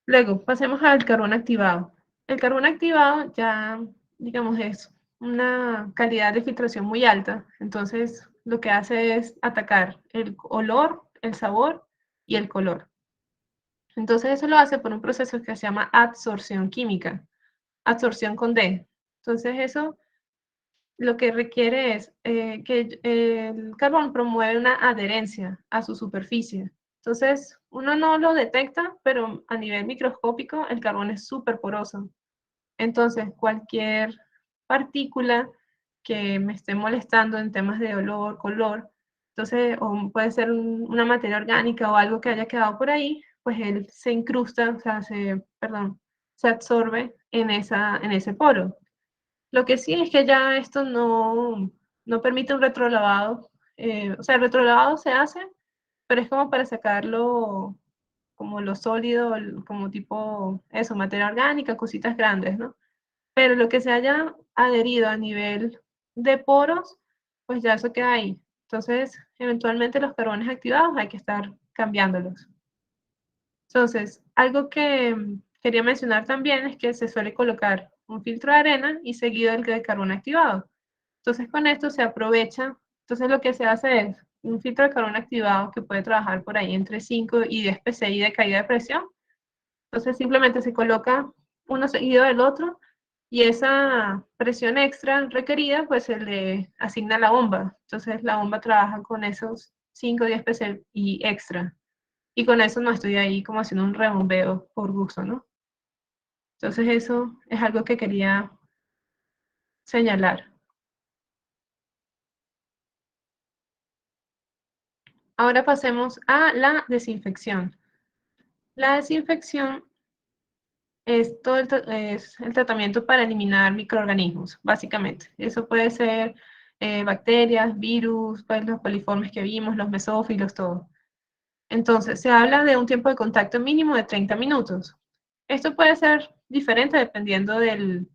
Luego, pasemos al carbón activado. El carbón activado ya, digamos, es una calidad de filtración muy alta. Entonces, lo que hace es atacar el olor, el sabor y el color. Entonces, eso lo hace por un proceso que se llama adsorción química. Adsorción con D. Entonces, eso lo que requiere es que el carbón promueve una adherencia a su superficie. Entonces, uno no lo detecta, pero a nivel microscópico el carbón es súper poroso. Entonces, cualquier partícula que me esté molestando en temas de olor, color, entonces, o puede ser una materia orgánica o algo que haya quedado por ahí, pues él se incrusta, o sea, se absorbe en ese poro. Lo que sí es que ya esto no permite un retrolavado. O sea, el retrolavado se hace, pero es como para sacarlo como lo sólido, como tipo eso, materia orgánica, cositas grandes, ¿no? Pero lo que se haya adherido a nivel de poros, pues ya eso queda ahí. Entonces, eventualmente los carbones activados hay que estar cambiándolos. Entonces, algo que quería mencionar también es que se suele colocar un filtro de arena y seguido el de carbón activado. Entonces, con esto se aprovecha. Entonces, lo que se hace es un filtro de carbón activado que puede trabajar por ahí entre 5 y 10 psi de caída de presión. Entonces, simplemente se coloca uno seguido del otro y esa presión extra requerida, pues se le asigna a la bomba. Entonces, la bomba trabaja con esos 5 o 10 psi extra. Y con eso no estoy ahí como haciendo un rebombeo por gusto, ¿no? Entonces eso es algo que quería señalar. Ahora pasemos a la desinfección. La desinfección es el tratamiento para eliminar microorganismos, básicamente. Eso puede ser bacterias, virus, pues, los coliformes que vimos, los mesófilos, todo. Entonces, se habla de un tiempo de contacto mínimo de 30 minutos. Esto puede ser diferente dependiendo del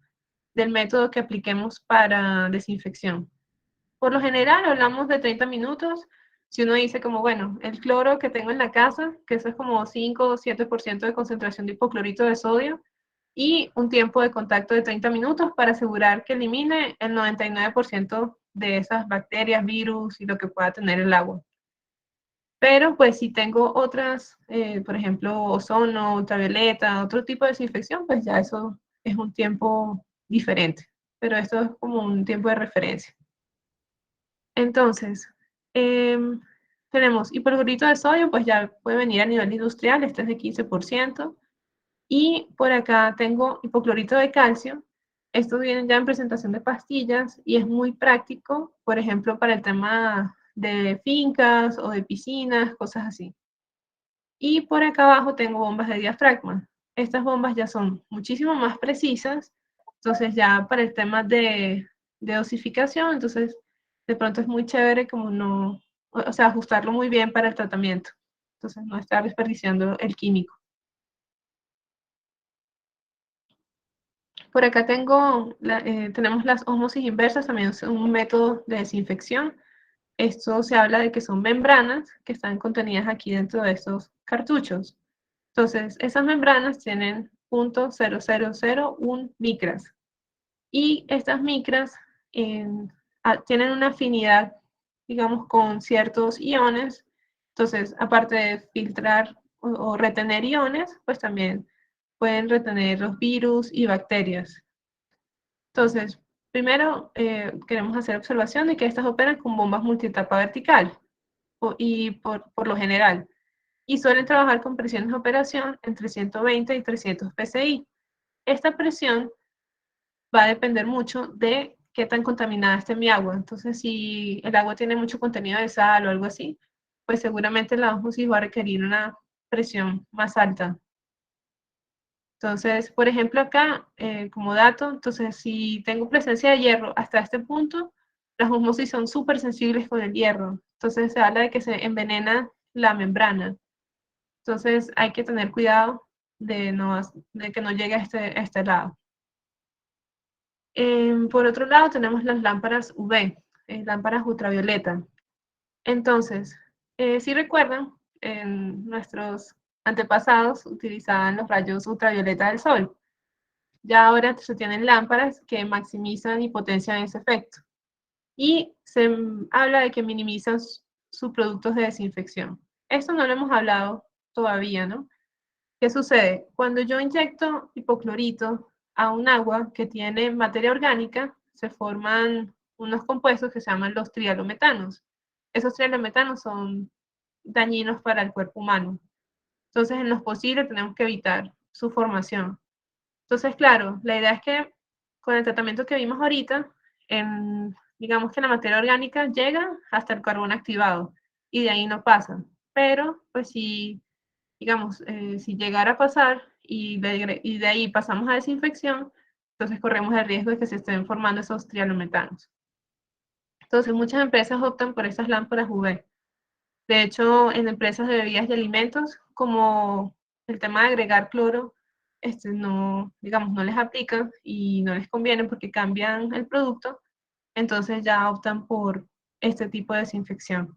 método que apliquemos para desinfección. Por lo general hablamos de 30 minutos. Si uno dice como, bueno, el cloro que tengo en la casa, que eso es como 5 o 7% de concentración de hipoclorito de sodio, y un tiempo de contacto de 30 minutos para asegurar que elimine el 99% de esas bacterias, virus y lo que pueda tener el agua. Pero pues si tengo otras, por ejemplo, ozono, ultravioleta, otro tipo de desinfección, pues ya eso es un tiempo diferente. Pero esto es como un tiempo de referencia. Entonces, tenemos hipoclorito de sodio, pues ya puede venir a nivel industrial, este es de 15%. Y por acá tengo hipoclorito de calcio. Estos vienen ya en presentación de pastillas y es muy práctico, por ejemplo, para el tema de fincas o de piscinas, cosas así. Y por acá abajo tengo bombas de diafragma. Estas bombas ya son muchísimo más precisas, entonces ya para el tema de dosificación, entonces de pronto es muy chévere como no, o sea, ajustarlo muy bien para el tratamiento. Entonces no estar desperdiciando el químico. Por acá tenemos las ósmosis inversas, también es un método de desinfección. Esto se habla de que son membranas que están contenidas aquí dentro de estos cartuchos. Entonces, esas membranas tienen 0.0001 micras. Y estas micras tienen una afinidad, digamos, con ciertos iones. Entonces, aparte de filtrar o retener iones, pues también pueden retener los virus y bacterias. Entonces, primero queremos hacer observación de que estas operan con bombas multietapa vertical y por lo general, y suelen trabajar con presiones de operación entre 120 y 300 psi. Esta presión va a depender mucho de qué tan contaminada esté mi agua. Entonces, si el agua tiene mucho contenido de sal o algo así, pues seguramente la ósmosis va a requerir una presión más alta. Entonces, por ejemplo, acá, como dato, entonces si tengo presencia de hierro hasta este punto, las ósmosis son súper sensibles con el hierro. Entonces se habla de que se envenena la membrana. Entonces hay que tener cuidado de que no llegue a este lado. Por otro lado, tenemos las lámparas UV, lámparas ultravioleta. Entonces, si recuerdan, nuestros antepasados utilizaban los rayos ultravioleta del sol. Ya ahora se tienen lámparas que maximizan y potencian ese efecto. Y se habla de que minimizan sus productos de desinfección. Esto no lo hemos hablado todavía, ¿no? ¿Qué sucede? Cuando yo inyecto hipoclorito a un agua que tiene materia orgánica, se forman unos compuestos que se llaman los trialometanos. Esos trialometanos son dañinos para el cuerpo humano. Entonces, en lo posible, tenemos que evitar su formación. Entonces, claro, la idea es que con el tratamiento que vimos ahorita, digamos que la materia orgánica llega hasta el carbón activado y de ahí no pasa. Pero, pues si, digamos, si llegara a pasar y de ahí pasamos a desinfección, entonces corremos el riesgo de que se estén formando esos trialometanos. Entonces, muchas empresas optan por estas lámparas UV. De hecho, en empresas de bebidas y alimentos, como el tema de agregar cloro, no, digamos, no les aplica y no les conviene porque cambian el producto, entonces ya optan por este tipo de desinfección.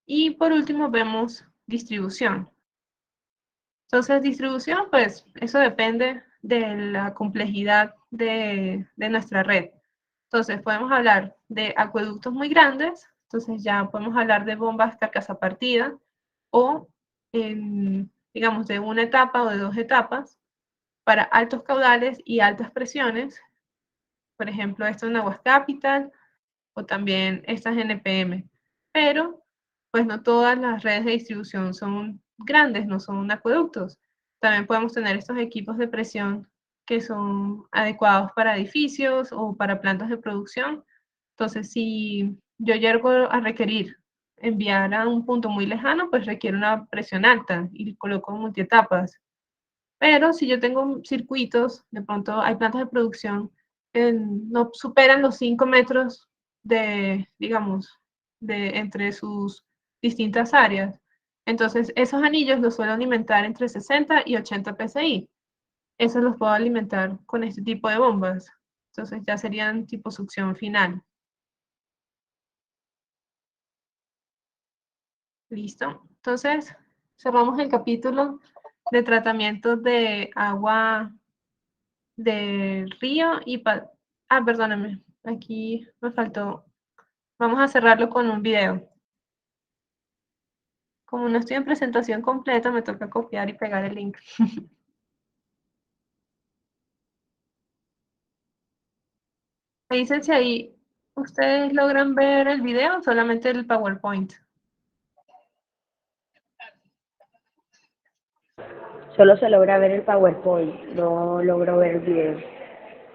Y por último vemos distribución. Entonces, distribución, pues eso depende de la complejidad de nuestra red. Entonces, podemos hablar de acueductos muy grandes, entonces ya podemos hablar de bombas carcasa partida o, digamos, de una etapa o de dos etapas para altos caudales y altas presiones. Por ejemplo, esto en Aguas Capital o también estas NPM. Pero, pues no todas las redes de distribución son grandes, no son acueductos. También podemos tener estos equipos de presión que son adecuados para edificios o para plantas de producción. Entonces, si yo llego a requerir enviar a un punto muy lejano, pues requiere una presión alta y coloco multietapas. Pero si yo tengo circuitos, de pronto hay plantas de producción que no superan los 5 metros digamos, entre sus distintas áreas. Entonces, esos anillos los suelo alimentar entre 60 y 80 psi. Esos los puedo alimentar con este tipo de bombas. Entonces, ya serían tipo succión final. ¿Listo? Entonces, cerramos el capítulo de tratamiento de agua del río perdóname, aquí me faltó. Vamos a cerrarlo con un video. Como no estoy en presentación completa, me toca copiar y pegar el link. Me dicen si ahí ustedes logran ver el video o solamente el PowerPoint. Solo se logra ver el PowerPoint, no logro ver el video.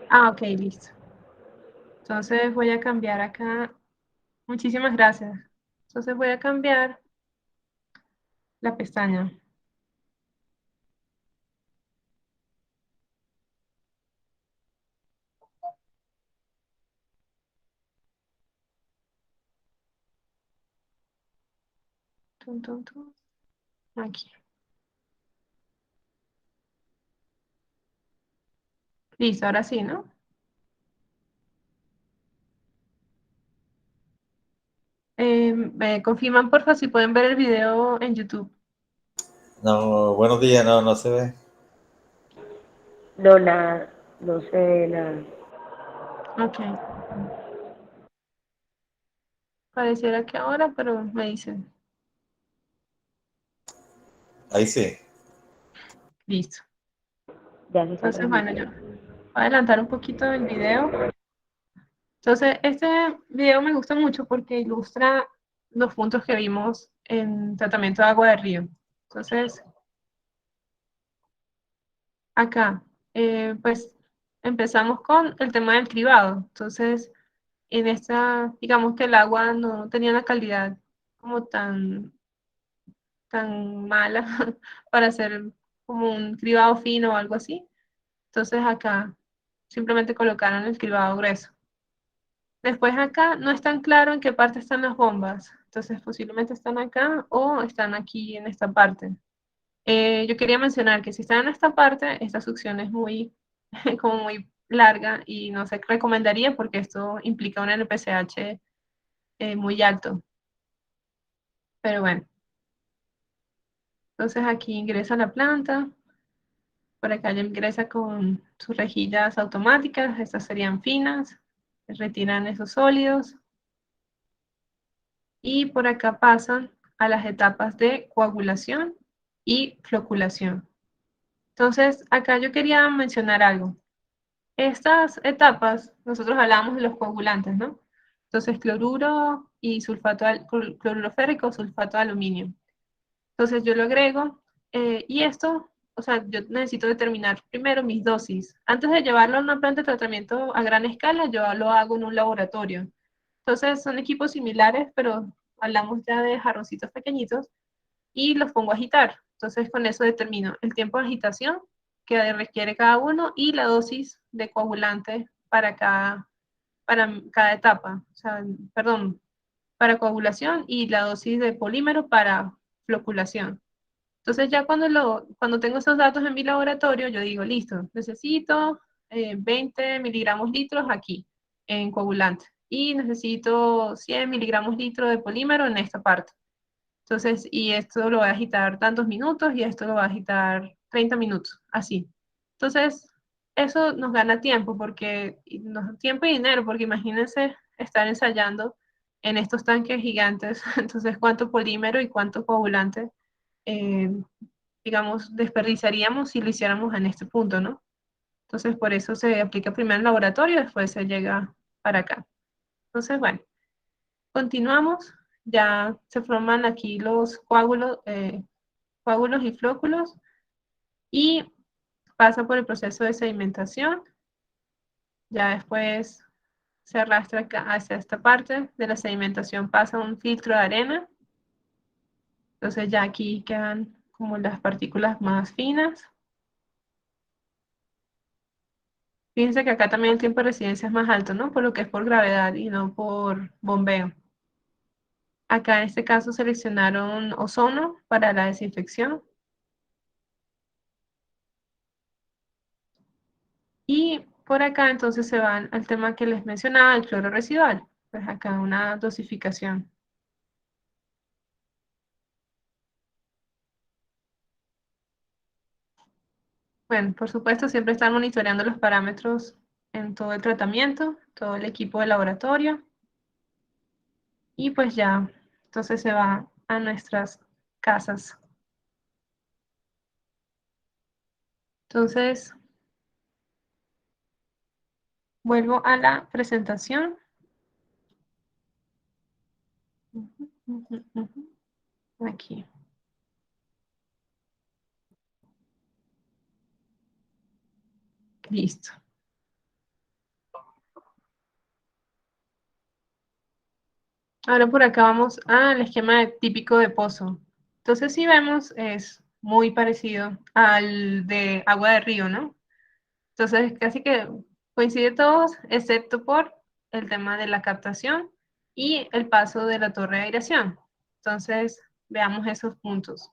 Ah, ok, listo. Entonces voy a cambiar acá. Muchísimas gracias. Entonces voy a cambiar la pestaña. Tum, tum, tum. Aquí. Listo, ahora sí, ¿no? Me confirman, porfa, si pueden ver el video en YouTube. No, buenos días, no, no se ve. No, nada, no se ve nada. Ok. Pareciera que ahora, pero me dicen. Ahí sí. Listo. Ya se está Entonces, bueno, yo transmitiendo. voy a adelantar un poquito el video. Entonces, este video me gusta mucho porque ilustra los puntos que vimos en tratamiento de agua de río. Entonces, acá, pues empezamos con el tema del cribado. Entonces, en esta, digamos que el agua no tenía una calidad como tan mala para hacer como un cribado fino o algo así. Entonces acá simplemente colocaron el cribado grueso. Después acá no es tan claro en qué parte están las bombas. Entonces posiblemente están acá o están aquí en esta parte. Yo quería mencionar que si están en esta parte, esta succión es muy, como muy larga y no se recomendaría porque esto implica un NPCH muy alto. Pero bueno, entonces aquí ingresa la planta. Por acá ya ingresa con sus rejillas automáticas, estas serían finas, retiran esos sólidos y por acá pasan a las etapas de coagulación y floculación. Entonces, acá yo quería mencionar algo. Estas etapas, nosotros hablábamos de los coagulantes, ¿no? Entonces, cloruro y cloruro férrico, sulfato de aluminio. Entonces yo lo agrego y esto, o sea, yo necesito determinar primero mis dosis. Antes de llevarlo a una planta de tratamiento a gran escala, yo lo hago en un laboratorio. Entonces son equipos similares, pero hablamos ya de jarroncitos pequeñitos y los pongo a agitar. Entonces con eso determino el tiempo de agitación que requiere cada uno y la dosis de coagulante para cada etapa. O sea, perdón, para coagulación y la dosis de polímero para floculación. Entonces ya cuando tengo esos datos en mi laboratorio, yo digo, listo, necesito 20 miligramos litros aquí en coagulante y necesito 100 miligramos litros de polímero en esta parte. Entonces, y esto lo voy a agitar tantos minutos y esto lo voy a agitar 30 minutos, así. Entonces, eso nos gana tiempo, tiempo y dinero, porque imagínense estar ensayando en estos tanques gigantes, entonces cuánto polímero y cuánto coagulante eh, digamos, desperdiciaríamos si lo hiciéramos en este punto, ¿no? Entonces, por eso se aplica primero en laboratorio, después se llega para acá. Entonces, bueno, continuamos. Ya se forman aquí los coágulos y flóculos y pasa por el proceso de sedimentación. Ya después se arrastra acá hacia esta parte de la sedimentación, pasa un filtro de arena. Entonces ya aquí quedan como las partículas más finas. Fíjense que acá también el tiempo de residencia es más alto, ¿no? Por lo que es por gravedad y no por bombeo. Acá en este caso seleccionaron ozono para la desinfección. Y por acá entonces se van al tema que les mencionaba, el cloro residual. Pues acá una dosificación. Bueno, por supuesto siempre están monitoreando los parámetros en todo el tratamiento, todo el equipo de laboratorio. Y pues ya, entonces se va a nuestras casas. Entonces, vuelvo a la presentación. Aquí. Listo. Ahora por acá vamos al esquema típico de pozo. Entonces, si vemos, es muy parecido al de agua de río, ¿no? Entonces, casi que coincide todos, excepto por el tema de la captación y el paso de la torre de aireación. Entonces, veamos esos puntos.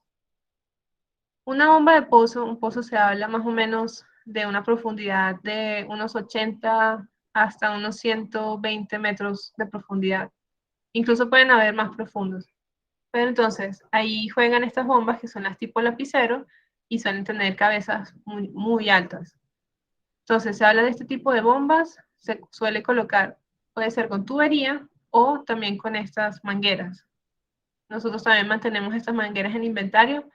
Una bomba de pozo, un pozo se habla más o menos de una profundidad de unos 80 hasta unos 120 metros de profundidad. Incluso pueden haber más profundos. Pero entonces, ahí juegan estas bombas que son las tipo lapicero y suelen tener cabezas muy, muy altas. Entonces, se habla de este tipo de bombas, se suele colocar, puede ser con tubería o también con estas mangueras. Nosotros también mantenemos estas mangueras en inventario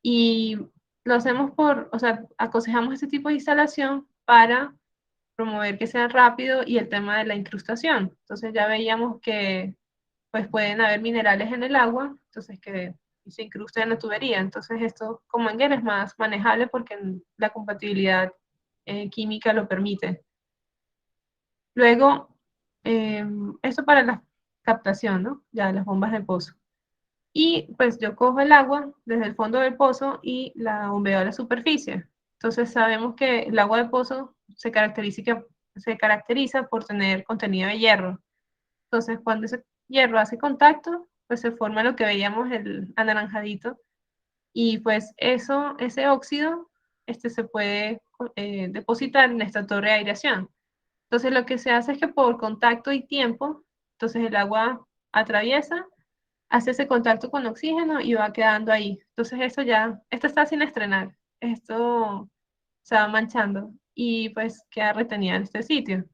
y lo hacemos o sea, aconsejamos este tipo de instalación para promover que sea rápido y el tema de la incrustación. Entonces ya veíamos que pues pueden haber minerales en el agua, entonces que se incrusten en la tubería. Entonces esto con manguera es más manejable porque la compatibilidad química lo permite. Luego, esto para la captación, ¿no? Ya las bombas de pozo. Y pues yo cojo el agua desde el fondo del pozo y la bombeo a la superficie. Entonces sabemos que el agua de pozo se caracteriza por tener contenido de hierro. Entonces cuando ese hierro hace contacto, pues se forma lo que veíamos el anaranjadito. Y pues ese óxido se puede depositar en esta torre de aireación. Entonces lo que se hace es que por contacto y tiempo, entonces el agua atraviesa, hace ese contacto con oxígeno y va quedando ahí. Entonces esto está sin estrenar, esto se va manchando y pues queda retenida en este sitio.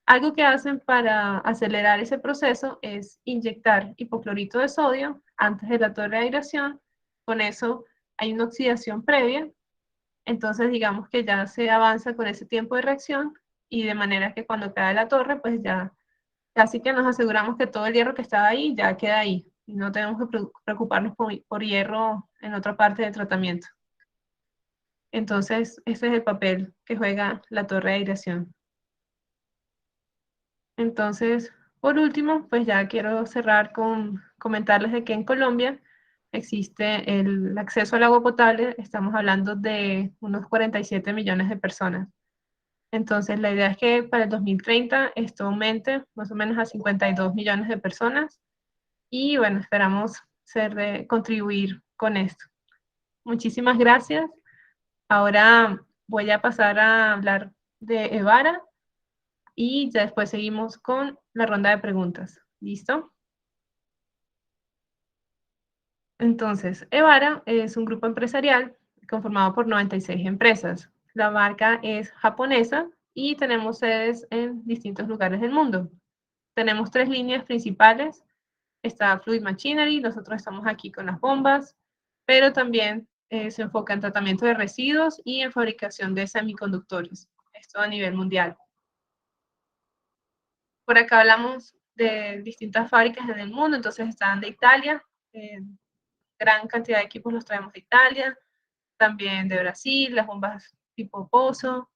Algo que hacen para acelerar ese proceso es inyectar hipoclorito de sodio antes de la torre de aireación. Con eso hay una oxidación previa, entonces digamos que ya se avanza con ese tiempo de reacción y de manera que cuando cae la torre, pues ya casi que nos aseguramos que todo el hierro que estaba ahí ya queda ahí y no tenemos que preocuparnos por hierro en otra parte del tratamiento. Entonces, ese es el papel que juega la torre de aireación. Entonces, por último, pues ya quiero cerrar con comentarles de que en Colombia existe el acceso al agua potable, estamos hablando de unos 47 millones de personas. Entonces, la idea es que para el 2030 esto aumente más o menos a 52 millones de personas y bueno, esperamos contribuir con esto. Muchísimas gracias. Ahora voy a pasar a hablar de Evara y ya después seguimos con la ronda de preguntas. ¿Listo? Entonces, Evara es un grupo empresarial conformado por 96 empresas. La marca es japonesa y tenemos sedes en distintos lugares del mundo. Tenemos 3 líneas principales. Está Fluid Machinery, nosotros estamos aquí con las bombas, pero también se enfoca en tratamiento de residuos y en fabricación de semiconductores. Esto a nivel mundial. Por acá hablamos de distintas fábricas en el mundo, entonces están de Italia, gran cantidad de equipos los traemos de Italia, también de Brasil, las bombas tipo pozo,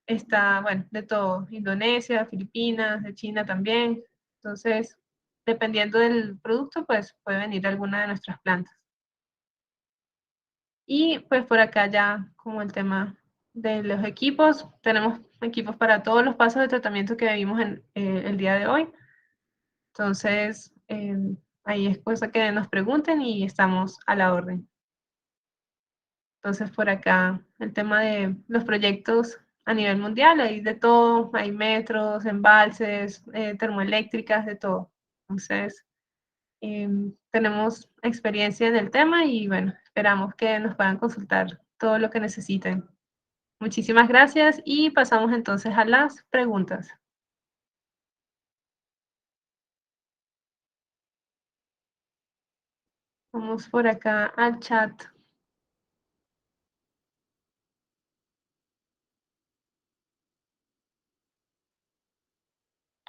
está, bueno, de todo, Indonesia, Filipinas, de China también. Entonces, dependiendo del producto, pues puede venir alguna de nuestras plantas. Y pues por acá ya como el tema de los equipos, tenemos equipos para todos los pasos de tratamiento que vimos en el día de hoy. Entonces, ahí es cosa que nos pregunten y estamos a la orden. Entonces, por acá, el tema de los proyectos a nivel mundial, hay de todo, hay metros, embalses, termoeléctricas, de todo. Entonces, tenemos experiencia en el tema y bueno, esperamos que nos puedan consultar todo lo que necesiten. Muchísimas gracias y pasamos entonces a las preguntas. Vamos por acá al chat.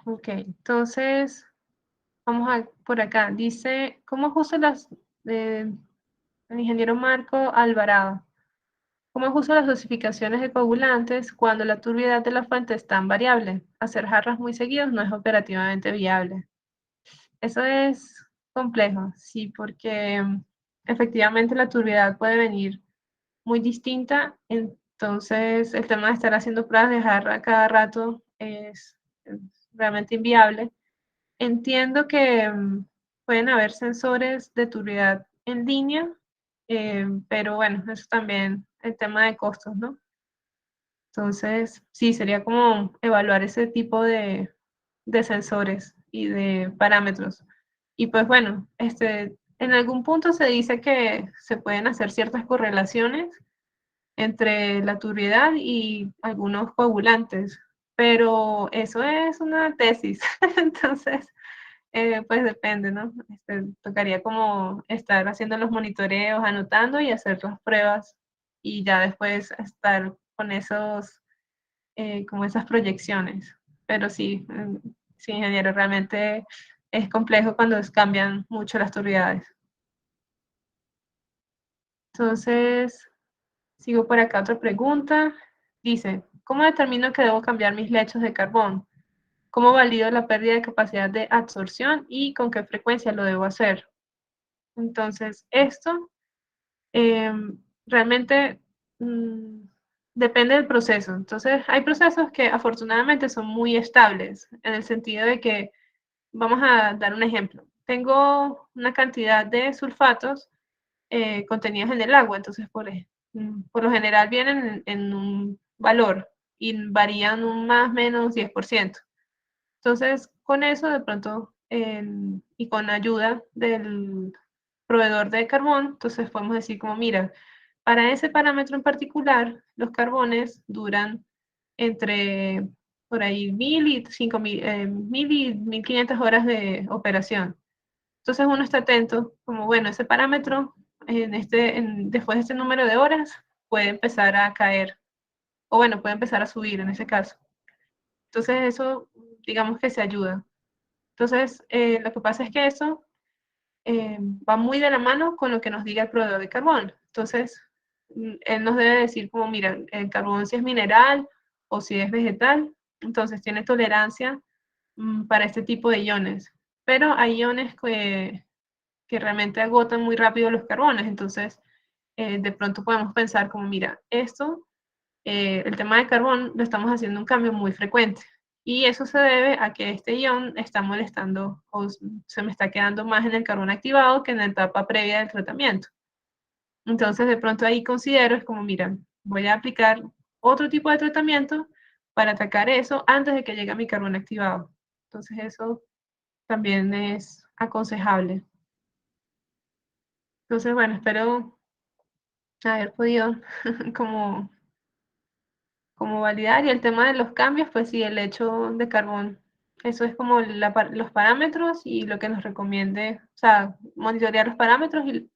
Ok, entonces vamos por acá. Dice, ¿cómo ajusta el ingeniero Marco Alvarado? ¿Cómo ajusta las dosificaciones de coagulantes cuando la turbidez de la fuente es tan variable? Hacer jarras muy seguidos no es operativamente viable. Eso es complejo, sí, porque efectivamente la turbidez puede venir muy distinta, entonces el tema de estar haciendo pruebas de jarra cada rato es realmente inviable. Entiendo que pueden haber sensores de turbidez en línea, pero bueno, eso también el tema de costos, ¿no? Entonces, sí, sería como evaluar ese tipo de sensores y de parámetros. Y pues bueno, en algún punto se dice que se pueden hacer ciertas correlaciones entre la turbiedad y algunos coagulantes, pero eso es una tesis, entonces, pues depende, ¿no? Tocaría como estar haciendo los monitoreos, anotando y hacer las pruebas y ya después estar con como esas proyecciones. Pero sí, sí, ingeniero, realmente es complejo cuando cambian mucho las turbiedades. Entonces, sigo por acá otra pregunta. Dice, ¿cómo determino que debo cambiar mis lechos de carbón? ¿Cómo valido la pérdida de capacidad de absorción y con qué frecuencia lo debo hacer? Entonces, esto realmente depende del proceso. Entonces, hay procesos que afortunadamente son muy estables, en el sentido de que, vamos a dar un ejemplo. Tengo una cantidad de sulfatos contenidos en el agua, entonces por lo general vienen en un valor y varían un más menos 10%. Entonces, con eso de pronto y con ayuda del proveedor de carbón, entonces podemos decir como, mira, para ese parámetro en particular, los carbones duran entre por ahí 1000 y 5000, 1000 y 1500 horas de operación. Entonces uno está atento, como bueno, ese parámetro después de este número de horas puede empezar a caer, o bueno, puede empezar a subir en ese caso. Entonces eso, digamos que se ayuda. Entonces, lo que pasa es que eso va muy de la mano con lo que nos diga el proveedor de carbón. Entonces, él nos debe decir como, mira, el carbón si es mineral o si es vegetal, entonces tiene tolerancia para este tipo de iones. Pero hay iones que realmente agotan muy rápido los carbones, entonces de pronto podemos pensar como, mira, el tema de carbón lo estamos haciendo un cambio muy frecuente. Y eso se debe a que este ion está molestando o se me está quedando más en el carbón activado que en la etapa previa del tratamiento. Entonces, de pronto ahí considero, es como, mira, voy a aplicar otro tipo de tratamiento para atacar eso antes de que llegue a mi carbón activado. Entonces, eso también es aconsejable. Entonces, bueno, espero haber podido como validar. Y el tema de los cambios, pues sí, el hecho de carbón. Eso es como los parámetros y lo que nos recomiende, o sea, monitorear los parámetros y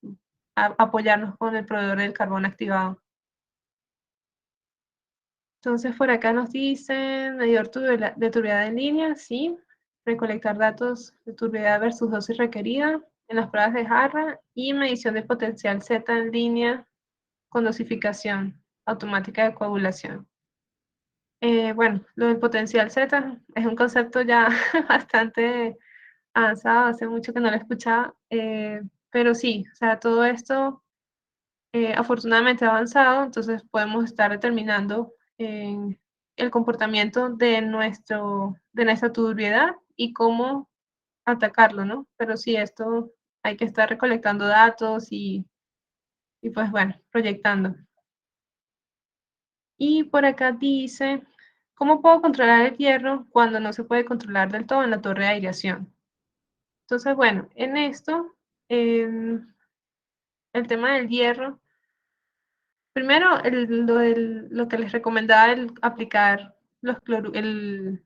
apoyarnos con el proveedor del carbón activado. Entonces, por acá nos dicen, medidor de turbiedad en línea, sí. Recolectar datos de turbiedad versus dosis requerida en las pruebas de jarra y medición de potencial Z en línea con dosificación automática de coagulación. Bueno, lo del potencial Z es un concepto ya bastante avanzado, hace mucho que no lo escuchaba, pero sí, o sea, todo esto afortunadamente ha avanzado, entonces podemos estar determinando el comportamiento de nuestra turbiedad y cómo atacarlo, ¿no? Pero sí, esto hay que estar recolectando datos y pues bueno, proyectando. Y por acá dice, ¿cómo puedo controlar el hierro cuando no se puede controlar del todo en la torre de aireación? Entonces, bueno, en esto, el tema del hierro, primero lo que les recomendaba el aplicar el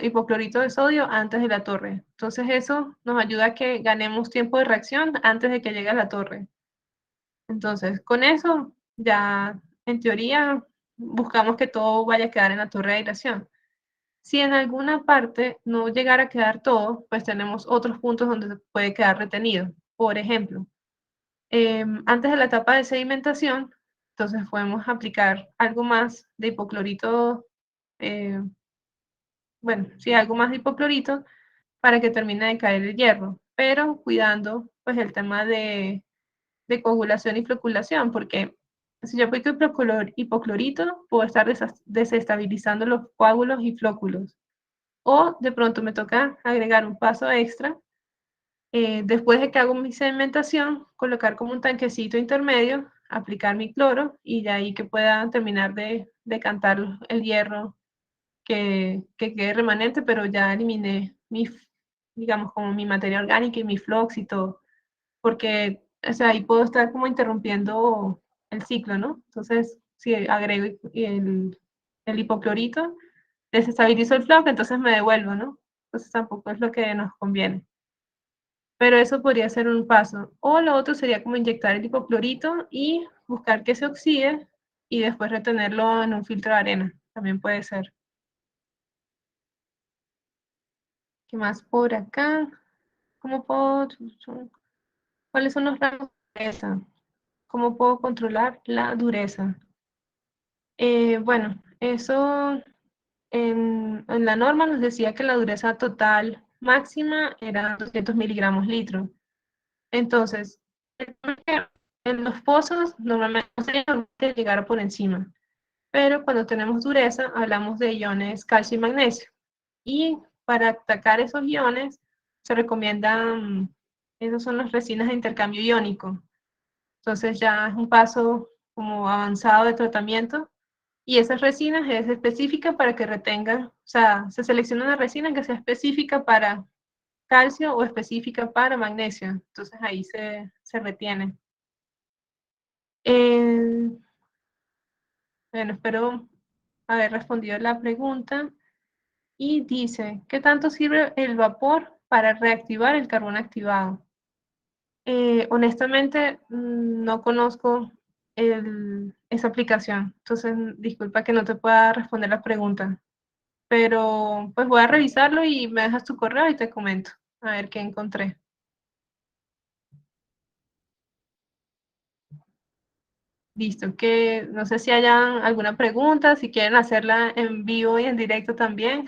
hipoclorito de sodio antes de la torre. Entonces eso nos ayuda a que ganemos tiempo de reacción antes de que llegue a la torre. Entonces, con eso ya en teoría buscamos que todo vaya a quedar en la torre de aireación. Si en alguna parte no llegara a quedar todo, pues tenemos otros puntos donde se puede quedar retenido. Por ejemplo, antes de la etapa de sedimentación, entonces podemos aplicar algo más de hipoclorito, eh, bueno, sí, algo más de hipoclorito para que termine de caer el hierro, pero cuidando pues el tema de coagulación y floculación, porque si yo aplico hipoclorito, puedo estar desestabilizando los coágulos y flóculos. O de pronto me toca agregar un paso extra Después de que hago mi sedimentación, colocar como un tanquecito intermedio, aplicar mi cloro y de ahí que pueda terminar de decantar el hierro que quede remanente, pero ya eliminé digamos, como mi materia orgánica y mi flux y todo, porque, o sea, ahí puedo estar como interrumpiendo el ciclo, ¿no? Entonces, si agrego el hipoclorito, desestabilizo el flux, entonces me devuelvo, ¿no? Entonces tampoco es lo que nos conviene. Pero eso podría ser un paso. O lo otro sería como inyectar el hipoclorito y buscar que se oxide y después retenerlo en un filtro de arena. También puede ser. ¿Qué más por acá? ¿Cómo puedo? ¿Cuáles son los rangos de dureza? ¿Cómo puedo controlar la dureza? Bueno, eso en la norma nos decía que la dureza total máxima era 200 miligramos litro. Entonces, en los pozos normalmente llegar por encima, pero cuando tenemos dureza hablamos de iones calcio y magnesio. Y para atacar esos iones se recomiendan, esas son las resinas de intercambio iónico. Entonces ya es un paso como avanzado de tratamiento y esas resinas es específica para que retengan, o sea, se selecciona una resina que sea específica para calcio o específica para magnesio. Entonces ahí se retiene. Bueno, espero haber respondido la pregunta. Y dice, ¿qué tanto sirve el vapor para reactivar el carbón activado? Honestamente, no conozco esa aplicación, entonces disculpa que no te pueda responder la pregunta, pero pues voy a revisarlo y me dejas tu correo y te comento, a ver qué encontré. Listo, que no sé si hayan alguna pregunta, si quieren hacerla en vivo y en directo también.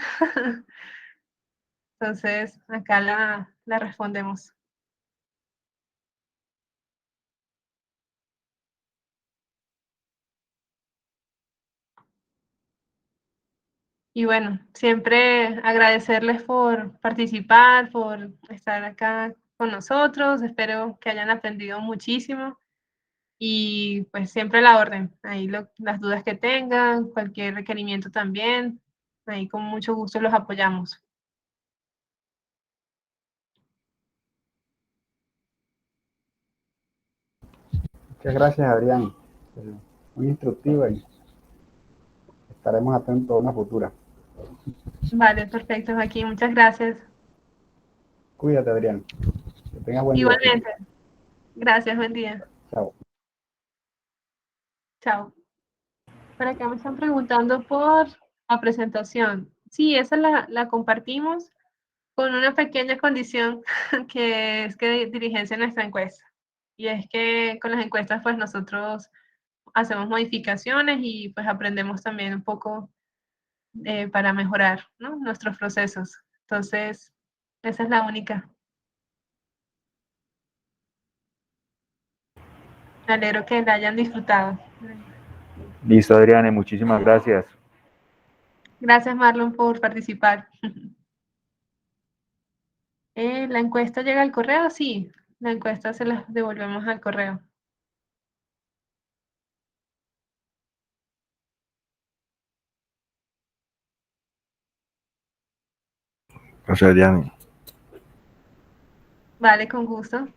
Entonces, acá la respondemos. Y bueno, siempre agradecerles por participar, por estar acá con nosotros. Espero que hayan aprendido muchísimo y pues siempre a la orden. Ahí las dudas que tengan, cualquier requerimiento también, ahí con mucho gusto los apoyamos. Muchas gracias, Adrián. Muy instructiva y estaremos atentos a una futura. Vale, perfecto, Joaquín. Muchas gracias. Cuídate, Adrián. Que tengas buen día. Igualmente. Gracias, buen día. Chao. Chao. Por acá me están preguntando por la presentación. Sí, esa la compartimos con una pequeña condición que es que dirigencia nuestra encuesta. Y es que con las encuestas pues nosotros hacemos modificaciones y pues aprendemos también un poco para mejorar, ¿no?, nuestros procesos. Entonces, esa es la única. Me alegro que la hayan disfrutado. Listo, Adriane, muchísimas gracias. Gracias, Marlon, por participar. ¿La encuesta llega al correo? Sí, la encuesta se la devolvemos al correo. Gracias, Adriane. Vale, con gusto.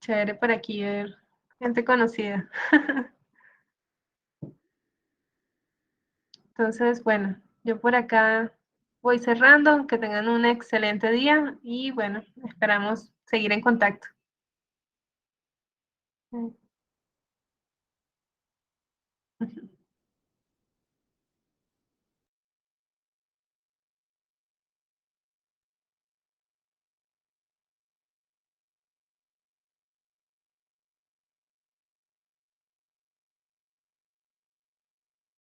Chévere por aquí ver gente conocida. Entonces, bueno, yo por acá voy cerrando. Que tengan un excelente día y bueno, esperamos seguir en contacto.